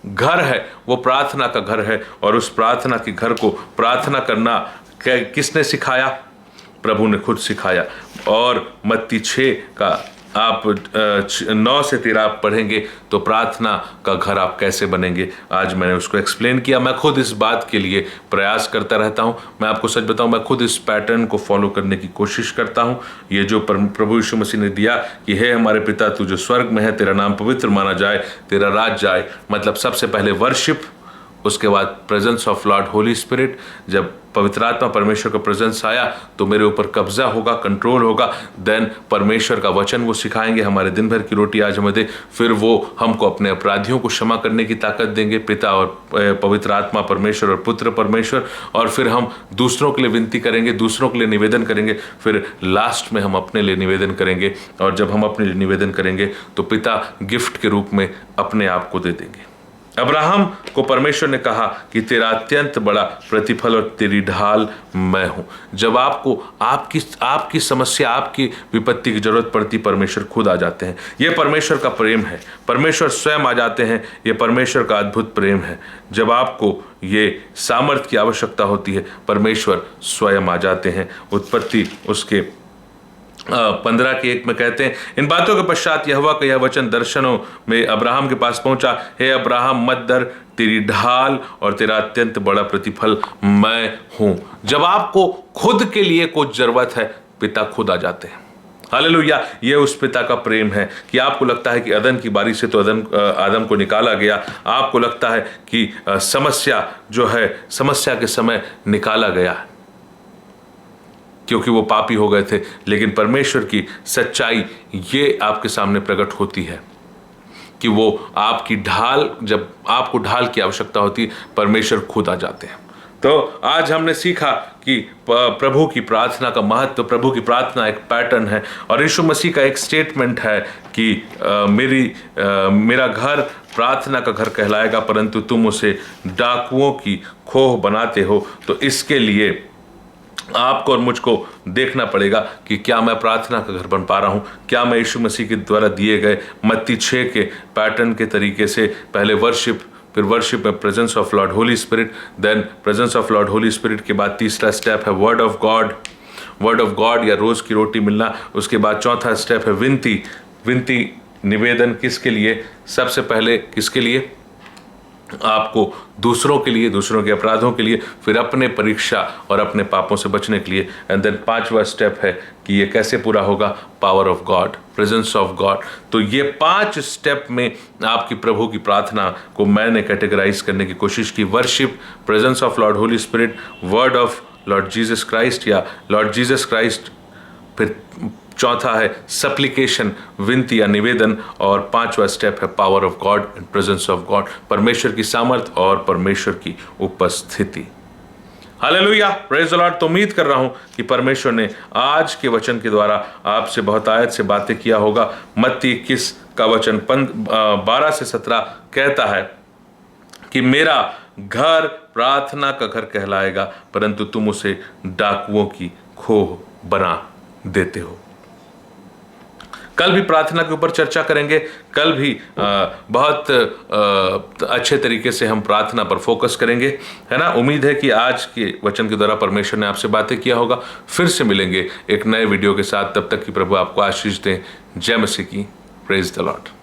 A: घर है वो प्रार्थना का घर है, और उस प्रार्थना के घर को प्रार्थना करना किसने सिखाया? प्रभु ने खुद सिखाया। और मत्ती 6 का आप 9 से 13 आप पढ़ेंगे तो प्रार्थना का घर आप कैसे बनेंगे, आज मैंने उसको एक्सप्लेन किया। मैं खुद इस बात के लिए प्रयास करता रहता हूं। मैं आपको सच बताऊं, मैं खुद इस पैटर्न को फॉलो करने की कोशिश करता हूं। ये जो प्रभु यीशु मसीह ने दिया कि हे हमारे पिता तू जो स्वर्ग में है, तेरा नाम पवित्र माना जाए, तेरा राज्य आए, मतलब सबसे पहले वर्शिप, उसके बाद presence of Lord Holy spirit, जब पवित्र आत्मा परमेश्वर का प्रेजेंस आया तो मेरे ऊपर कब्जा होगा, कंट्रोल होगा। देन परमेश्वर का वचन वो सिखाएंगे, हमारे दिन भर की रोटी आज हमें दे। फिर वो हमको अपने अपराधियों को क्षमा करने की ताकत देंगे, पिता और पवित्र आत्मा परमेश्वर और पुत्र परमेश्वर। और फिर हम दूसरों के लिए विनती करेंगे, दूसरों के लिए निवेदन करेंगे। फिर लास्ट में हम अपने लिए निवेदन करेंगे, और जब हम अपने लिए निवेदन करेंगे तो पिता गिफ्ट के रूप में अपने आप को दे देंगे। अब्राहम को परमेश्वर ने कहा कि तेरा अत्यंत बड़ा प्रतिफल और तेरी ढाल मैं हूं। जब आपको आपकी समस्या, आपकी विपत्ति की जरूरत पड़ती, परमेश्वर खुद आ जाते हैं। यह परमेश्वर का प्रेम है, परमेश्वर स्वयं आ जाते हैं। यह परमेश्वर का अद्भुत प्रेम है। जब आपको ये सामर्थ्य की आवश्यकता होती है, परमेश्वर स्वयं आ जाते हैं। उत्पत्ति उसके 15:1 में कहते हैं, इन बातों के पश्चात यहोवा का यह वचन दर्शनों में अब्राहम के पास पहुंचा, हे अब्राहम मत डर, तेरी ढाल और तेरा अत्यंत बड़ा प्रतिफल मैं हूं। जब आपको खुद के लिए कुछ जरूरत है, पिता खुद आ जाते हैं। हालेलुया। ये उस पिता का प्रेम है कि आपको लगता है कि अदन की बारी से तो आदम को निकाला गया, आपको लगता है कि समस्या जो है, समस्या के समय निकाला गया क्योंकि वो पापी हो गए थे। लेकिन परमेश्वर की सच्चाई ये आपके सामने प्रकट होती है कि वो आपकी ढाल, जब आपको ढाल की आवश्यकता होती है, परमेश्वर खुद आ जाते हैं। तो आज हमने सीखा कि प्रभु की प्रार्थना का महत्व। प्रभु की प्रार्थना एक पैटर्न है, और यीशु मसीह का एक स्टेटमेंट है कि मेरा घर प्रार्थना का घर कहलाएगा, परंतु तुम उसे डाकुओं की खोह बनाते हो। तो इसके लिए आपको और मुझको देखना पड़ेगा कि क्या मैं प्रार्थना का घर बन पा रहा हूँ, क्या मैं यीशु मसीह के द्वारा दिए गए मत्ती 6 के पैटर्न के तरीके से पहले वर्शिप, फिर वर्शिप में presence of Lord Holy Spirit, then presence of Lord Holy Spirit के बाद तीसरा स्टेप है वर्ड ऑफ गॉड या रोज की रोटी मिलना। उसके बाद चौथा स्टेप है विनती, निवेदन। किसके लिए? सबसे पहले किसके लिए? आपको दूसरों के लिए, दूसरों के अपराधों के लिए, फिर अपने परीक्षा और अपने पापों से बचने के लिए। एंड देन पांचवा स्टेप है कि ये कैसे पूरा होगा? Power of God, presence of God. तो ये 5 स्टेप में आपकी प्रभु की प्रार्थना को मैंने कैटेगराइज करने की कोशिश की। Worship, presence of Lord Holy spirit, word of Lord Jesus Christ या लॉर्ड जीसस क्राइस्ट, फिर चौथा है सप्लिकेशन, विनती या निवेदन, और पांचवा स्टेप है power of God and presence of God, परमेश्वर की सामर्थ और परमेश्वर की उपस्थिति। Hallelujah, praise the Lord. तो उम्मीद कर रहा हूं कि परमेश्वर ने आज के वचन के द्वारा आपसे बहुत आयत से बातें किया होगा। मत्ती 21 का वचन 12 से 17 कहता है कि मेरा घर प्रार्थना का घर कहलाएगा, परंतु तुम उसे डाकुओं की खोह बना देते हो। कल भी प्रार्थना के ऊपर चर्चा करेंगे। कल भी बहुत अच्छे तरीके से हम प्रार्थना पर फोकस करेंगे, है ना। उम्मीद है कि आज के वचन के द्वारा परमेश्वर ने आपसे बातें किया होगा। फिर से मिलेंगे एक नए वीडियो के साथ। तब तक कि प्रभु आपको आशीष दें। जय मसीह की। Praise the Lord.